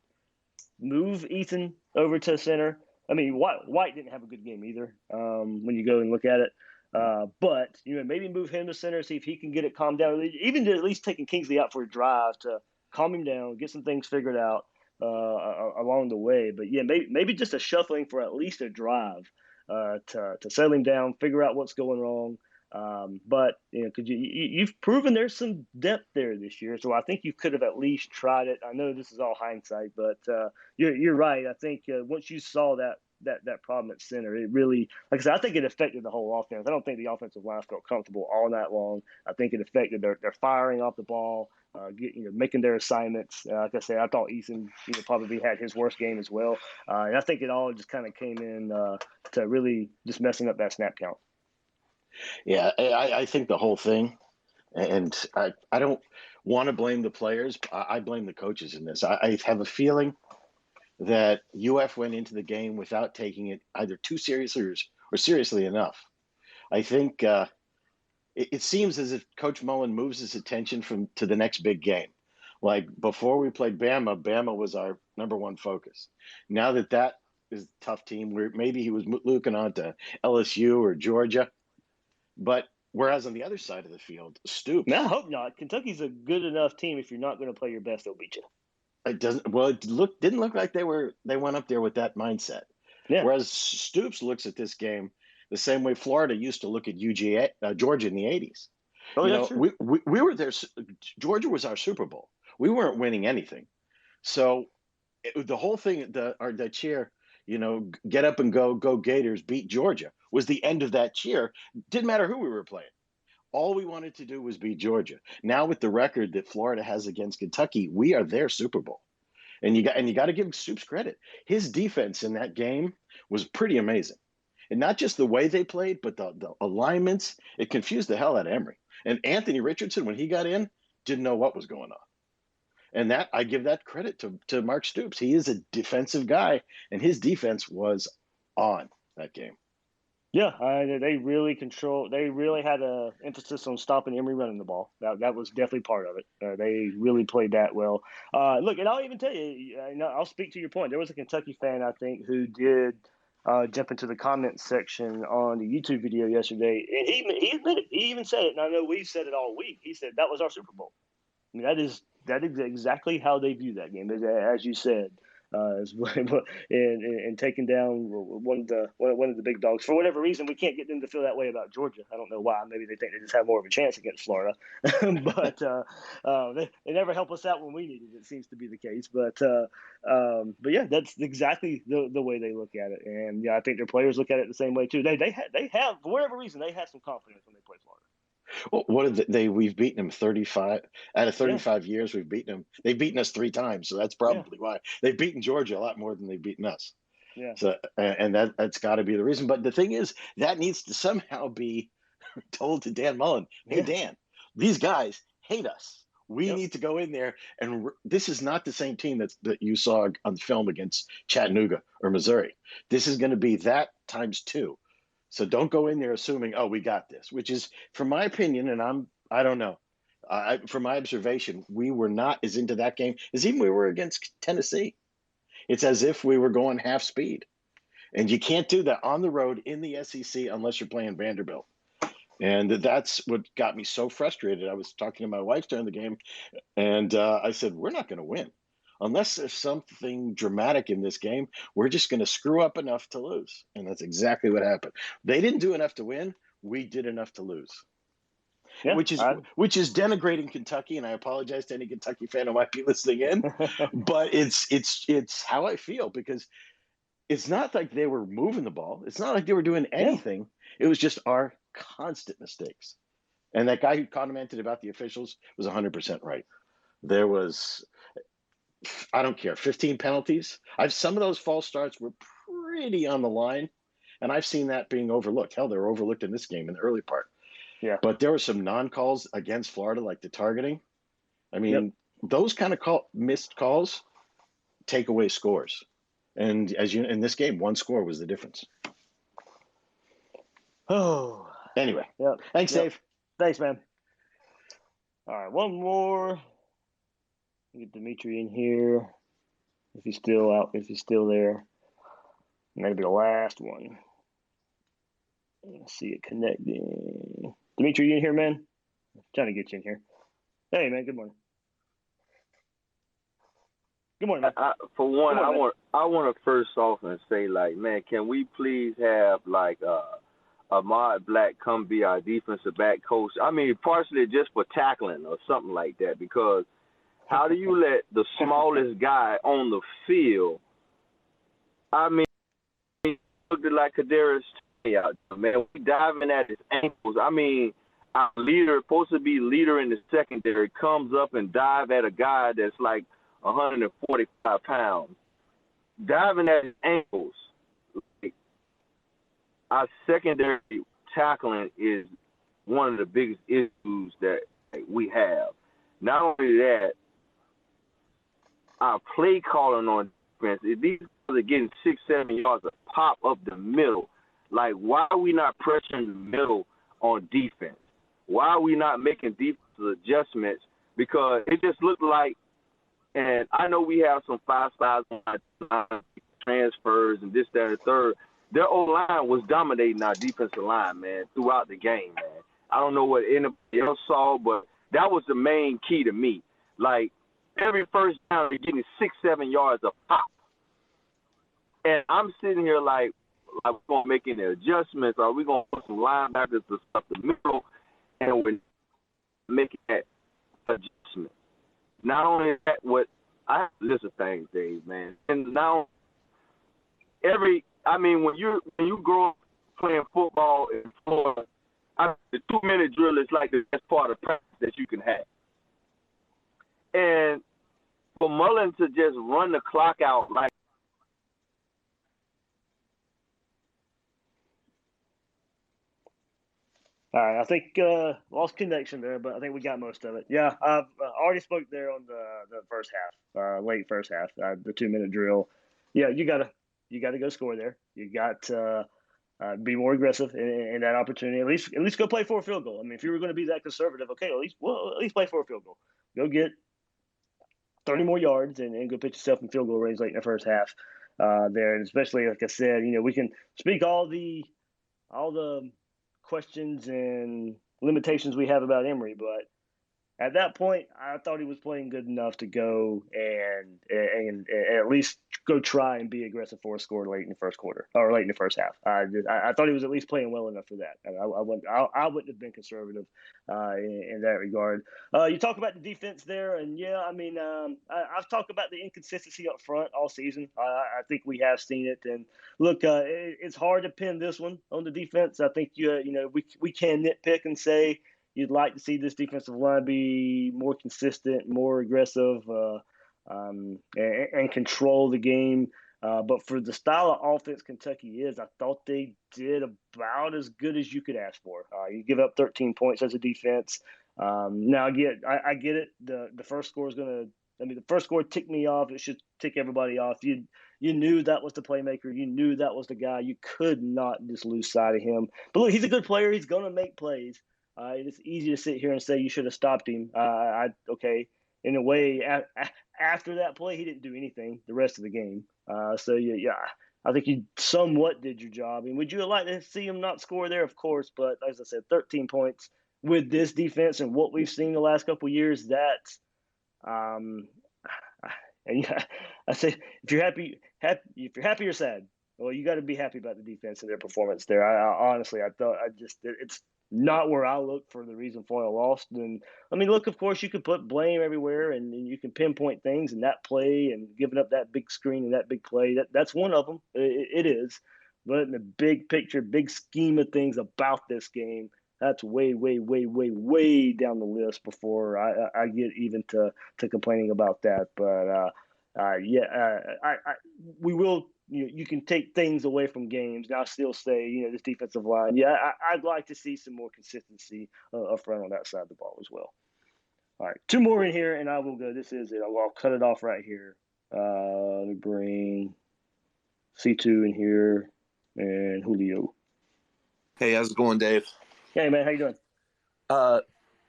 move Ethan over to center. I mean, White didn't have a good game either when you go and look at it. But maybe move him to center, see if he can get it calmed down. Even at least taking Kingsley out for a drive to calm him down, get some things figured out along the way. But yeah, maybe just a shuffling for at least a drive to settle him down, figure out what's going wrong. But because you've proven there's some depth there this year, so I think you could have at least tried it. I know this is all hindsight, but you're right. I think once you saw that problem at center, it really, like I said, I think it affected the whole offense. I don't think the offensive line felt comfortable all night long. I think it affected their firing off the ball, making their assignments. Like I said, I thought Eason probably had his worst game as well, and I think it all just kind of came in to really just messing up that snap count. Yeah, I think the whole thing, and I don't want to blame the players. I blame the coaches in this. I have a feeling that UF went into the game without taking it either too seriously or seriously enough. I think it seems as if Coach Mullen moves his attention to the next big game. Like before we played Bama was our number one focus. Now that is a tough team, where maybe he was looking on to LSU or Georgia. But whereas on the other side of the field, Stoops. No, I hope not. Kentucky's a good enough team. If you're not going to play your best, they'll beat you. It doesn't. Well, it didn't look like they went up there with that mindset. Yeah. Whereas Stoops looks at this game the same way Florida used to look at Georgia in the 80s. Oh, You yeah, know, true. we were there. Georgia was our Super Bowl. We weren't winning anything. So the whole thing, the cheer, you know, get up and go Gators, beat Georgia, was the end of that cheer. Didn't matter who we were playing. All we wanted to do was beat Georgia. Now with the record that Florida has against Kentucky, we are their Super Bowl. And you got to give Stoops credit. His defense in that game was pretty amazing. And not just the way they played, but the alignments. It confused the hell out of Emory. And Anthony Richardson, when he got in, didn't know what was going on. And that I give that credit to Mark Stoops. He is a defensive guy, and his defense was on that game. Yeah, they really control. They really had an emphasis on stopping Emory running the ball. That was definitely part of it. They really played that well. Look, and I'll even tell you, I'll speak to your point. There was a Kentucky fan, I think, who did jump into the comments section on the YouTube video yesterday, and he admitted, he even said it, and I know we've said it all week. He said that was our Super Bowl. I mean, that is exactly how they view that game, as you said. And taking down one of the big dogs. For whatever reason, we can't get them to feel that way about Georgia. I don't know why. Maybe they think they just have more of a chance against Florida. But they never help us out when we need it. It seems to be the case. But yeah, that's exactly the way they look at it. And yeah, I think their players look at it the same way too. They have for whatever reason they have some confidence when they play Florida. Well, what did they? We've beaten them 35 out of 35 Yeah. years. We've beaten them. They've beaten us 3 times, so that's probably why they've beaten Georgia a lot more than they've beaten us. Yeah. So, and that's got to be the reason. But the thing is, that needs to somehow be told to Dan Mullen. Hey, Dan, these guys hate us. We need to go in there, and this is not the same team that you saw on film against Chattanooga or Missouri. This is going to be that times 2. So don't go in there assuming, oh, we got this, which is, from my opinion, and I don't know, from my observation, we were not as into that game as even we were against Tennessee. It's as if we were going half speed, and you can't do that on the road in the SEC unless you're playing Vanderbilt. And that's what got me so frustrated. I was talking to my wife during the game, and I said, we're not going to win. Unless there's something dramatic in this game, we're just going to screw up enough to lose. And that's exactly what happened. They didn't do enough to win. We did enough to lose. Yeah, which is denigrating Kentucky, and I apologize to any Kentucky fan who might be listening in, but it's how I feel, because it's not like they were moving the ball. It's not like they were doing anything. It was just our constant mistakes. And that guy who commented about the officials was 100% right. There was, I don't care, 15 penalties. Some of those false starts were pretty on the line, and I've seen that being overlooked. Hell, they were overlooked in this game in the early part. Yeah. But there were some non-calls against Florida, like the targeting. I mean, those kind of missed calls take away scores. And as you in this game, one score was the difference. Oh. Anyway. Yep. Thanks, Dave. Thanks, man. All right, one more. Get Dimitri in here. If he's still there. Maybe the last one. Let's see it connecting. Dimitri, you in here, man? I'm trying to get you in here. Hey, man. Good morning. Good morning, man. For one, morning, I want to first off and say, like, man, can we please have like Ahmad Black come be our defensive back coach? I mean, partially just for tackling or something like that, because how do you let the smallest guy on the field? I mean, he looked like Kadarius out there, man. We diving at his ankles. I mean, our leader, supposed to be leader in the secondary, comes up and dive at a guy that's like 145 pounds, diving at his ankles. Like, our secondary tackling is one of the biggest issues that we have. Not only that, our play calling on defense, if these guys are getting 6-7 yards a pop up the middle, like, why are we not pressuring the middle on defense? Why are we not making defensive adjustments? Because it just looked like, and I know we have some 5-stars on our transfers and this, that, and the third. Their O-line was dominating our defensive line, man, throughout the game, man. I don't know what anybody else saw, but that was the main key to me. Like, every first down, they're getting 6-7 yards a pop. And I'm sitting here like we're going to make any adjustments? Are we going to put some linebackers to stuff the middle? And we're making that adjustment. Not only that, what I have a list of things, Dave, man. And now when you grow up playing football in Florida, the 2-minute drill is like the best part of practice that you can have. And for Mullen to just run the clock out like All right, I think lost connection there, but I think we got most of it. Yeah, I've already spoke there on the first half, late first half, the 2-minute drill. Yeah, you gotta go score there. You got to be more aggressive in that opportunity. At least go play for a field goal. I mean, if you were going to be that conservative, okay, at least play for a field goal. Go get 30 more yards and go put yourself in field goal range late in the first half there. And especially, like I said, we can speak all the questions and limitations we have about Emory, but at that point, I thought he was playing good enough to go and at least go try and be aggressive for a score late in the first quarter or late in the first half. I thought he was at least playing well enough for that. I wouldn't have been conservative in that regard. You talk about the defense there, and yeah, I've talked about the inconsistency up front all season. I think we have seen it, and look, it's hard to pin this one on the defense. I think we can nitpick and say you'd like to see this defensive line be more consistent, more aggressive, and control the game. But for the style of offense Kentucky is, I thought they did about as good as you could ask for. You give up 13 points as a defense. Now, I get it. The first score is going to – the first score ticked me off. It should tick everybody off. You knew that was the playmaker. You knew that was the guy. You could not just lose sight of him. But look, he's a good player. He's going to make plays. It's easy to sit here and say you should have stopped him. Okay, in a way, after that play, he didn't do anything the rest of the game. So yeah, I think you somewhat did your job. And would you like to see him not score there? Of course, but as I said, 13 points with this defense and what we've seen the last couple of years, that's and yeah, I say if you're happy or sad, well, you got to be happy about the defense and their performance there. I honestly, it's not where I look for the reason Foyle lost. And look, of course, you can put blame everywhere and you can pinpoint things and that play and giving up that big screen and that big play. That's one of them. It is. But in the big picture, big scheme of things about this game, that's way, way, way, way, way down the list before I get even to complaining about that. But we will. You can take things away from games. And I still say, this defensive line. Yeah, I'd like to see some more consistency up front on that side of the ball as well. All right, 2 more in here, and I will go. This is it. I'll cut it off right here. Let me bring C2 in here and Julio. Hey, how's it going, Dave? Hey, man, how you doing? I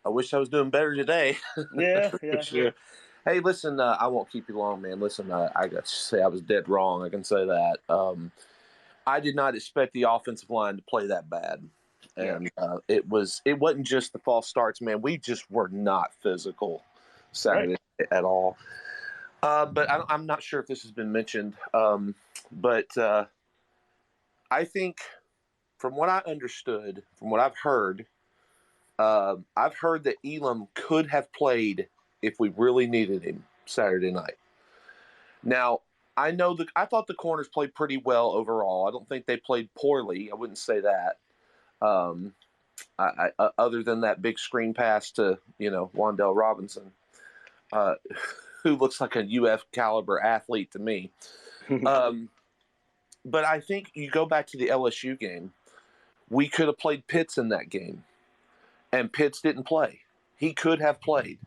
wish I was doing better today. Yeah, for sure. Hey, listen, I won't keep you long, man. Listen, I got to say I was dead wrong. I can say that. I did not expect the offensive line to play that bad. And it wasn't just the false starts, man. We just were not physical Saturday at all. But I'm not sure if this has been mentioned. But I think from what I understood, from what I've heard that Elam could have played if we really needed him Saturday night. Now, I thought the corners played pretty well overall. I don't think they played poorly. I wouldn't say that. Other than that big screen pass to, Wan'Dale Robinson, who looks like a UF caliber athlete to me. But I think you go back to the LSU game, we could have played Pitts in that game, and Pitts didn't play. He could have played.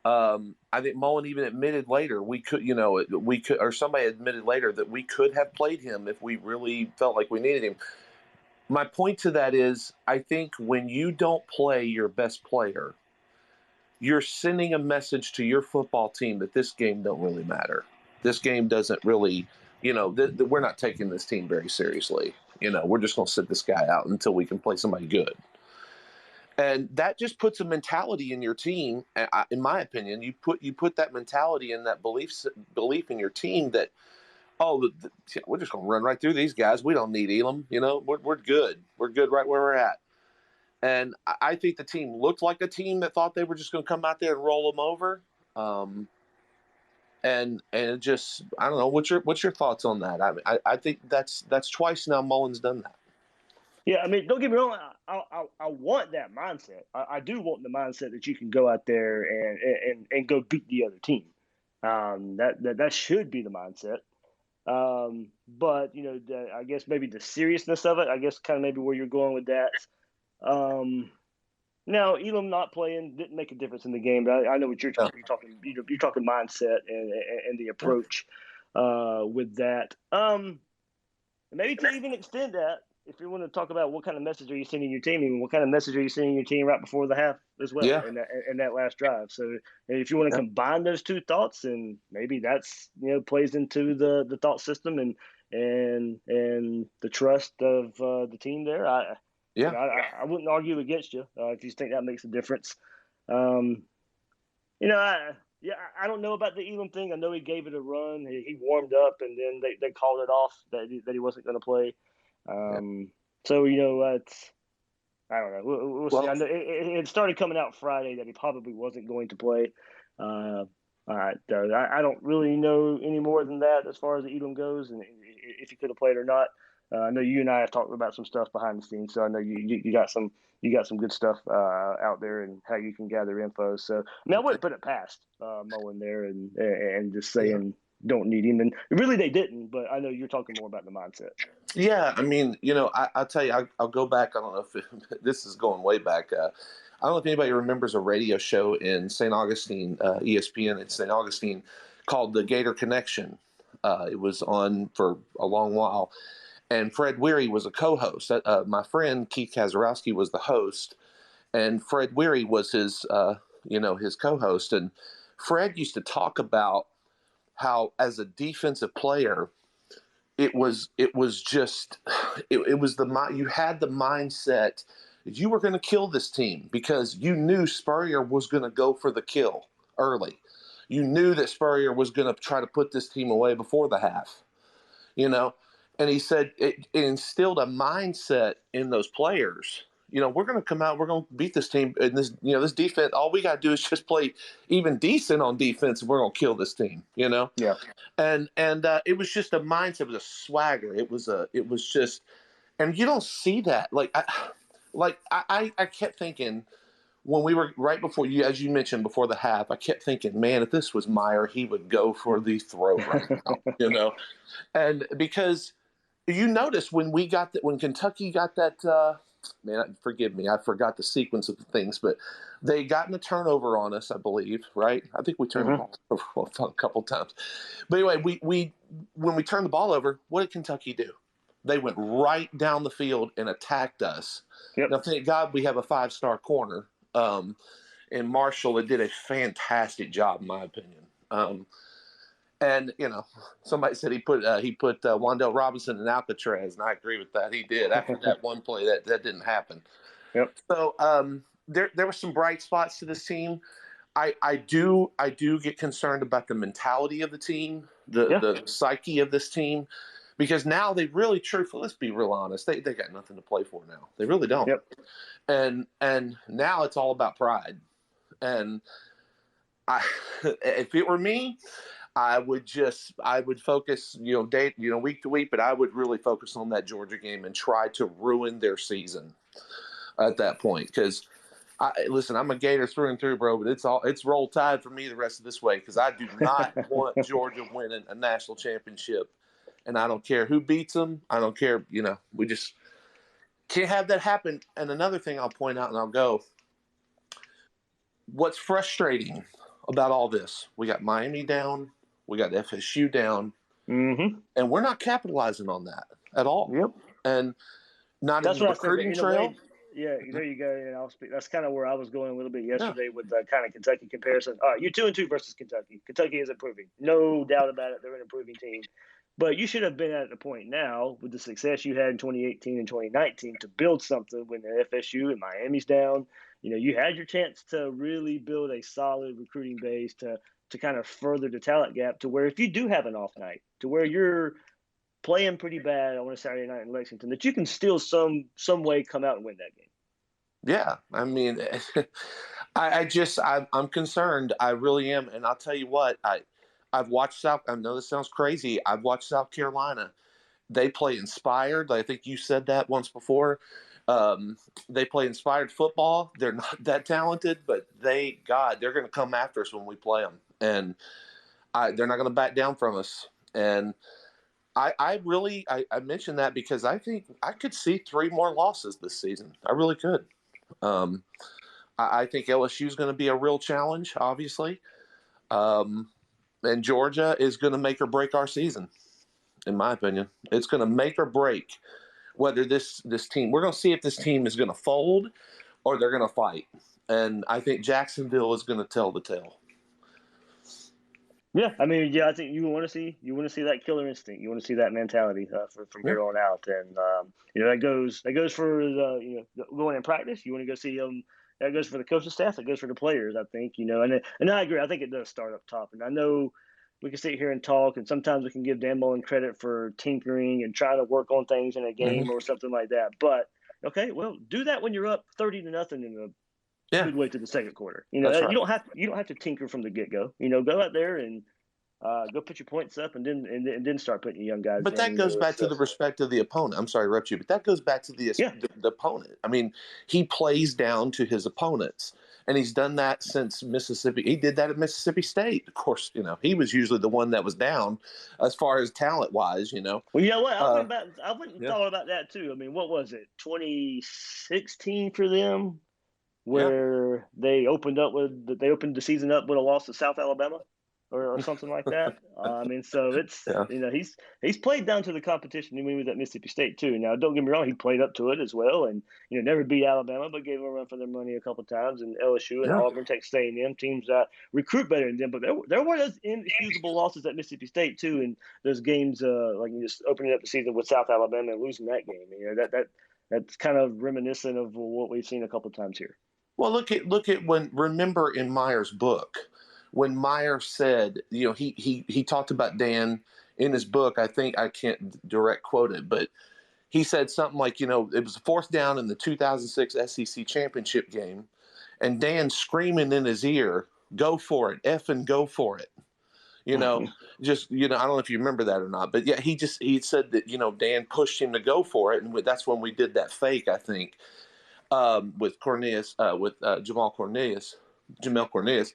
I think Mullen even admitted later or somebody admitted later that we could have played him if we really felt like we needed him. My point to that is, I think when you don't play your best player, you're sending a message to your football team that this game don't really matter. This game doesn't really, we're not taking this team very seriously. We're just going to sit this guy out until we can play somebody good. And that just puts a mentality in your team. In my opinion, you put that mentality and that belief in your team that oh, we're just going to run right through these guys. We don't need Elam. You know, we're good. We're good right where we're at. And I think the team looked like a team that thought they were just going to come out there and roll them over. And just, I don't know, what's your thoughts on that? I think that's twice now Mullen's done that. Yeah, I mean, don't get me wrong. I want that mindset. I do want the mindset that you can go out there and go beat the other team. That should be the mindset. But I guess maybe the seriousness of it. I guess kind of maybe where you're going with that. Now, Elam not playing didn't make a difference in the game, but I know what you're talking. You're talking mindset and the approach with that. Maybe to even extend that, if you want to talk about what kind of message are you sending your team, and what kind of message are you sending your team right before the half as well, in that last drive. So if you want to combine those two thoughts, and maybe that's plays into the thought system and the trust of the team there. I wouldn't argue against you if you think that makes a difference. I don't know about the Elam thing. I know he gave it a run. He warmed up, and then they called it off that he wasn't going to play. So it's I don't know. We'll see. I know it started coming out Friday that he probably wasn't going to play. All right, I don't really know any more than that as far as the Elam goes, and if he could have played or not. I know you and I have talked about some stuff behind the scenes, so I know you got some good stuff out there and how you can gather info. So I mean, I wouldn't put it past Mullen there and just saying don't need him, and really they didn't. But I know you're talking more about the mindset. Yeah, I mean, I'll tell you, I'll go back. I don't know if this is going way back. I don't know if anybody remembers a radio show in St. Augustine, ESPN in St. Augustine, called the Gator Connection. It was on for a long while. And Fred Weary was a co-host. My friend Keith Kazarowski was the host, and Fred Weary was his co-host. And Fred used to talk about how, as a defensive player, it was the you had the mindset that you were going to kill this team because you knew Spurrier was going to go for the kill early. You knew that Spurrier was going to try to put this team away before the half. And he said it instilled a mindset in those players. We're going to come out, we're going to beat this team. And this defense, all we got to do is just play even decent on defense, and we're going to kill this team. Yeah. And it was just a mindset, it was a swagger. It was just, and you don't see that. I kept thinking when we were right before you, as you mentioned before the half, I kept thinking, man, if this was Meyer, he would go for the throw right now. And because you notice when Kentucky got that, man, forgive me, I forgot the sequence of the things, but they got a turnover on us, I believe, right? I think we turned the ball over a couple times. But anyway, when we turned the ball over, what did Kentucky do? They went right down the field and attacked us. Now, thank God we have a 5-star corner in Marshall that did a fantastic job, in my opinion. And somebody said he put Wan'Dale Robinson in Alcatraz, and I agree with that. He did. After that one play, that didn't happen. So there were some bright spots to this team. I do get concerned about the mentality of the team, the psyche of this team, because now they really, truthfully, let's be real honest, they got nothing to play for now. They really don't. And now it's all about pride. And if it were me, I would focus, week to week, but I would really focus on that Georgia game and try to ruin their season at that point. Because, listen, I'm a Gator through and through, bro, but it's roll tide for me the rest of this way because I do not want Georgia winning a national championship, and I don't care who beats them. I don't care, we just can't have that happen. And another thing I'll point out, and I'll go. What's frustrating about all this? We got Miami down. We got FSU down, and we're not capitalizing on that at all. And not in the recruiting trail. Yeah, there you go. And I'll speak. That's kind of where I was going a little bit yesterday with the kind of Kentucky comparison. All right, you're 2-2 versus Kentucky. Kentucky is improving, no doubt about it. They're an improving team, but you should have been at the point now with the success you had in 2018 and 2019 to build something when the FSU and Miami's down. You had your chance to really build a solid recruiting base to to kind of further the talent gap to where if you do have an off night, to where you're playing pretty bad on a Saturday night in Lexington, that you can still some way come out and win that game. Yeah, I mean, I'm concerned. I really am, and I'll tell you what, I've watched South. I know this sounds crazy. I've watched South Carolina. They play inspired. I think you said that once before. They play inspired football. They're not that talented, but they're going to come after us when we play them, and they're not going to back down from us. And I mentioned that because I think I could see 3 more losses this season. I really could. I think LSU is going to be a real challenge, obviously, and Georgia is going to make or break our season. In my opinion, it's going to make or break whether this team. We're going to see if this team is going to fold or they're going to fight, and I think Jacksonville is going to tell the tale. Yeah, I mean, I think you want to see that killer instinct. You want to see that mentality from here on out, and that goes for the going in practice. You want to go see that goes for the coaching staff. That goes for the players. I think and I agree. I think it does start up top, and I know we can sit here and talk, and sometimes we can give Dan Mullen credit for tinkering and trying to work on things in a game or something like that. But okay, well, do that when you're up 30-0 in the midway to the second quarter. That's right. You don't have to tinker from the get go. Go out there and go put your points up, and then start putting your young guys. But that goes back to the respect of the opponent. I'm sorry to interrupt you, but that goes back to the opponent. I mean, he plays down to his opponents, and he's done that since Mississippi. He did that at Mississippi State. Of course, he was usually the one that was down as far as talent wise. Well, you know what? I went and thought about that too. I mean, what was it? 2016 for them, where they opened the season up with a loss to South Alabama. Or something like that. I mean, so it's he's played down to the competition. He was at Mississippi State too. Now, don't get me wrong, he played up to it as well, and never beat Alabama, but gave them a run for their money a couple of times. And LSU and Auburn, Texas A&M teams that recruit better than them. But there were those inexcusable losses at Mississippi State too, and those games like you just opening up the season with South Alabama and losing that game. That's kind of reminiscent of what we've seen a couple of times here. Well, look at remember in Meyer's book. When Meyer said, he talked about Dan in his book. I think I can't direct quote it, but he said something like, it was 4th down in the 2006 SEC championship game, and Dan screaming in his ear, "Go for it, effing go for it." Just I don't know if you remember that or not, but yeah, he said that Dan pushed him to go for it, and that's when we did that fake, I think, with Cornelius, Jamel Cornelius.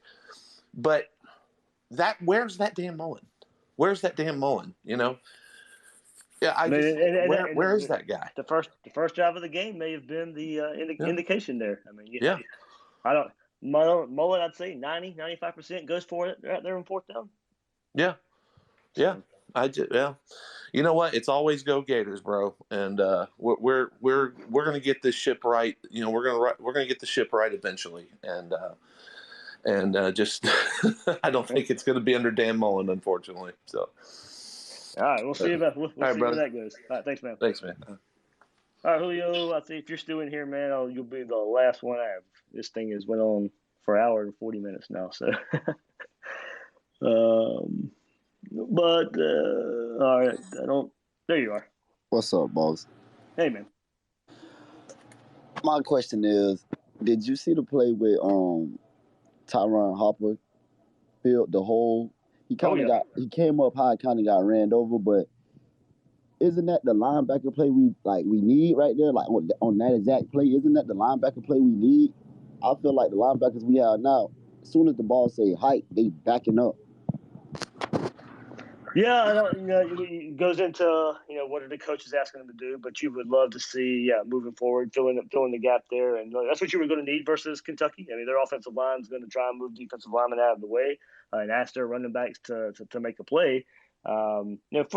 But where's that Dan Mullen? Where's that Dan Mullen? Yeah, where is that guy? The first drive of the game may have been the indication there. I mean, Mullen, I'd say 90-95% goes for it right there on 4th down. Yeah. You know what? It's always go Gators, bro. And we're gonna get this ship right. We're gonna get the ship right eventually. And just I don't think it's going to be under Dan Mullen, unfortunately. So, all right, we'll see where that goes. All right, thanks, man. Thanks, man. All right, Julio. I see if you're still in here, man, you'll be the last one I have. This thing has went on for an hour and 40 minutes now. So, all right, There you are. What's up, boss? Hey, man. My question is, did you see the play with Tyron Hopper filled the hole? He he came up high, kind of got ran over, but isn't that the linebacker play we need right there? Like on that exact play, isn't that the linebacker play we need? I feel like the linebackers we have now, as soon as the ball say hike, they backing up. Yeah, it goes into what are the coaches asking them to do, but you would love to see moving forward, filling the gap there, and that's what you were going to need versus Kentucky. I mean, their offensive line is going to try and move defensive linemen out of the way and ask their running backs to make a play. For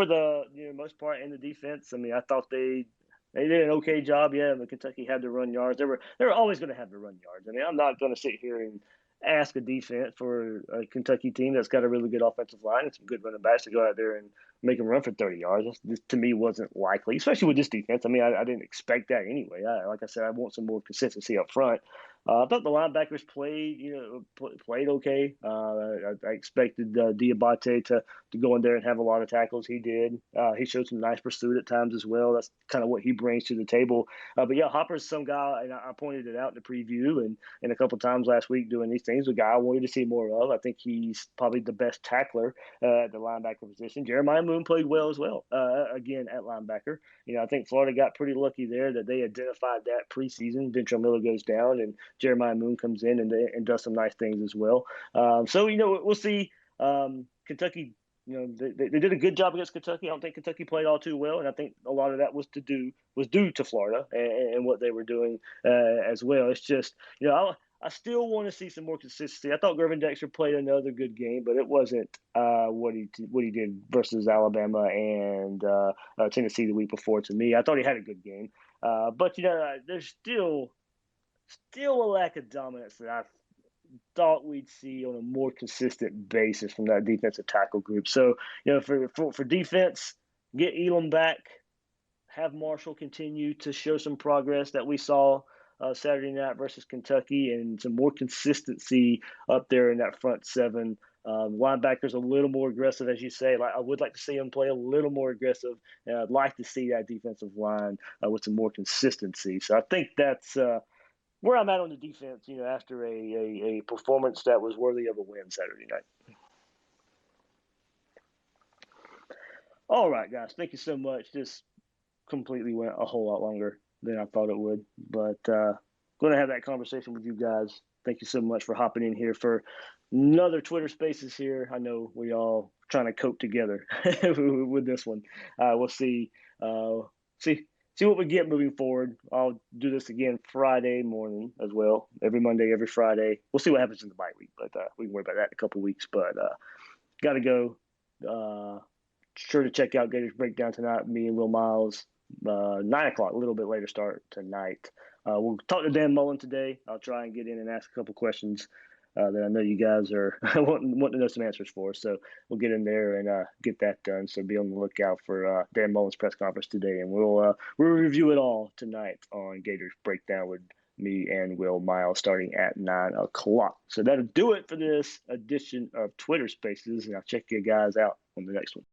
the most part in the defense, I mean, I thought they did an okay job. Yeah, but Kentucky had to run yards. They were always going to have to run yards. I mean, I'm not going to sit here and ask a defense for a Kentucky team that's got a really good offensive line and some good running backs to go out there and make them run for 30 yards. This to me wasn't likely, especially with this defense. I mean, I didn't expect that anyway. Like I said, I want some more consistency up front. I thought the linebackers played okay. I expected Diabate to go in there and have a lot of tackles. He did. He showed some nice pursuit at times as well. That's kind of what he brings to the table. But yeah, Hopper's some guy, and I pointed it out in the preview and a couple times last week doing these things. A guy I wanted to see more of. I think he's probably the best tackler at the linebacker position. Jeremiah Moon played well as well. Again at linebacker. I think Florida got pretty lucky there that they identified that preseason. Ventrell Miller goes down and Jeremiah Moon comes in and does some nice things as well. So we'll see. Kentucky, they did a good job against Kentucky. I don't think Kentucky played all too well, and I think a lot of that was due to Florida and what they were doing as well. It's just I still want to see some more consistency. I thought Gervin Dexter played another good game, but it wasn't what he did versus Alabama and Tennessee the week before. To me, I thought he had a good game, but there's still a lack of dominance that I thought we'd see on a more consistent basis from that defensive tackle group. So for defense, get Elam back, have Marshall continue to show some progress that we saw Saturday night versus Kentucky, and some more consistency up there in that front seven. Linebackers a little more aggressive, as you say. I would like to see them play a little more aggressive, and I'd like to see that defensive line with some more consistency. So I think that's where I'm at on the defense, after a performance that was worthy of a win Saturday night. All right, guys, thank you so much. This completely went a whole lot longer than I thought it would, but going to have that conversation with you guys. Thank you so much for hopping in here for another Twitter Spaces here. I know we all trying to cope together with this one. We'll see what we get moving forward. I'll do this again Friday morning as well. Every Monday, every Friday. We'll see what happens in the bye week, but we can worry about that in a couple weeks. But got to go. Sure to check out Gators Breakdown tonight. Me and Will Miles, 9 o'clock, a little bit later start tonight. We'll talk to Dan Mullen today. I'll try and get in and ask a couple questions that I know you guys are wanting to know some answers for. So we'll get in there and get that done. So be on the lookout for Dan Mullen's press conference today, and we'll review it all tonight on Gators Breakdown with me and Will Miles starting at 9 o'clock. So that'll do it for this edition of Twitter Spaces, and I'll check you guys out on the next one.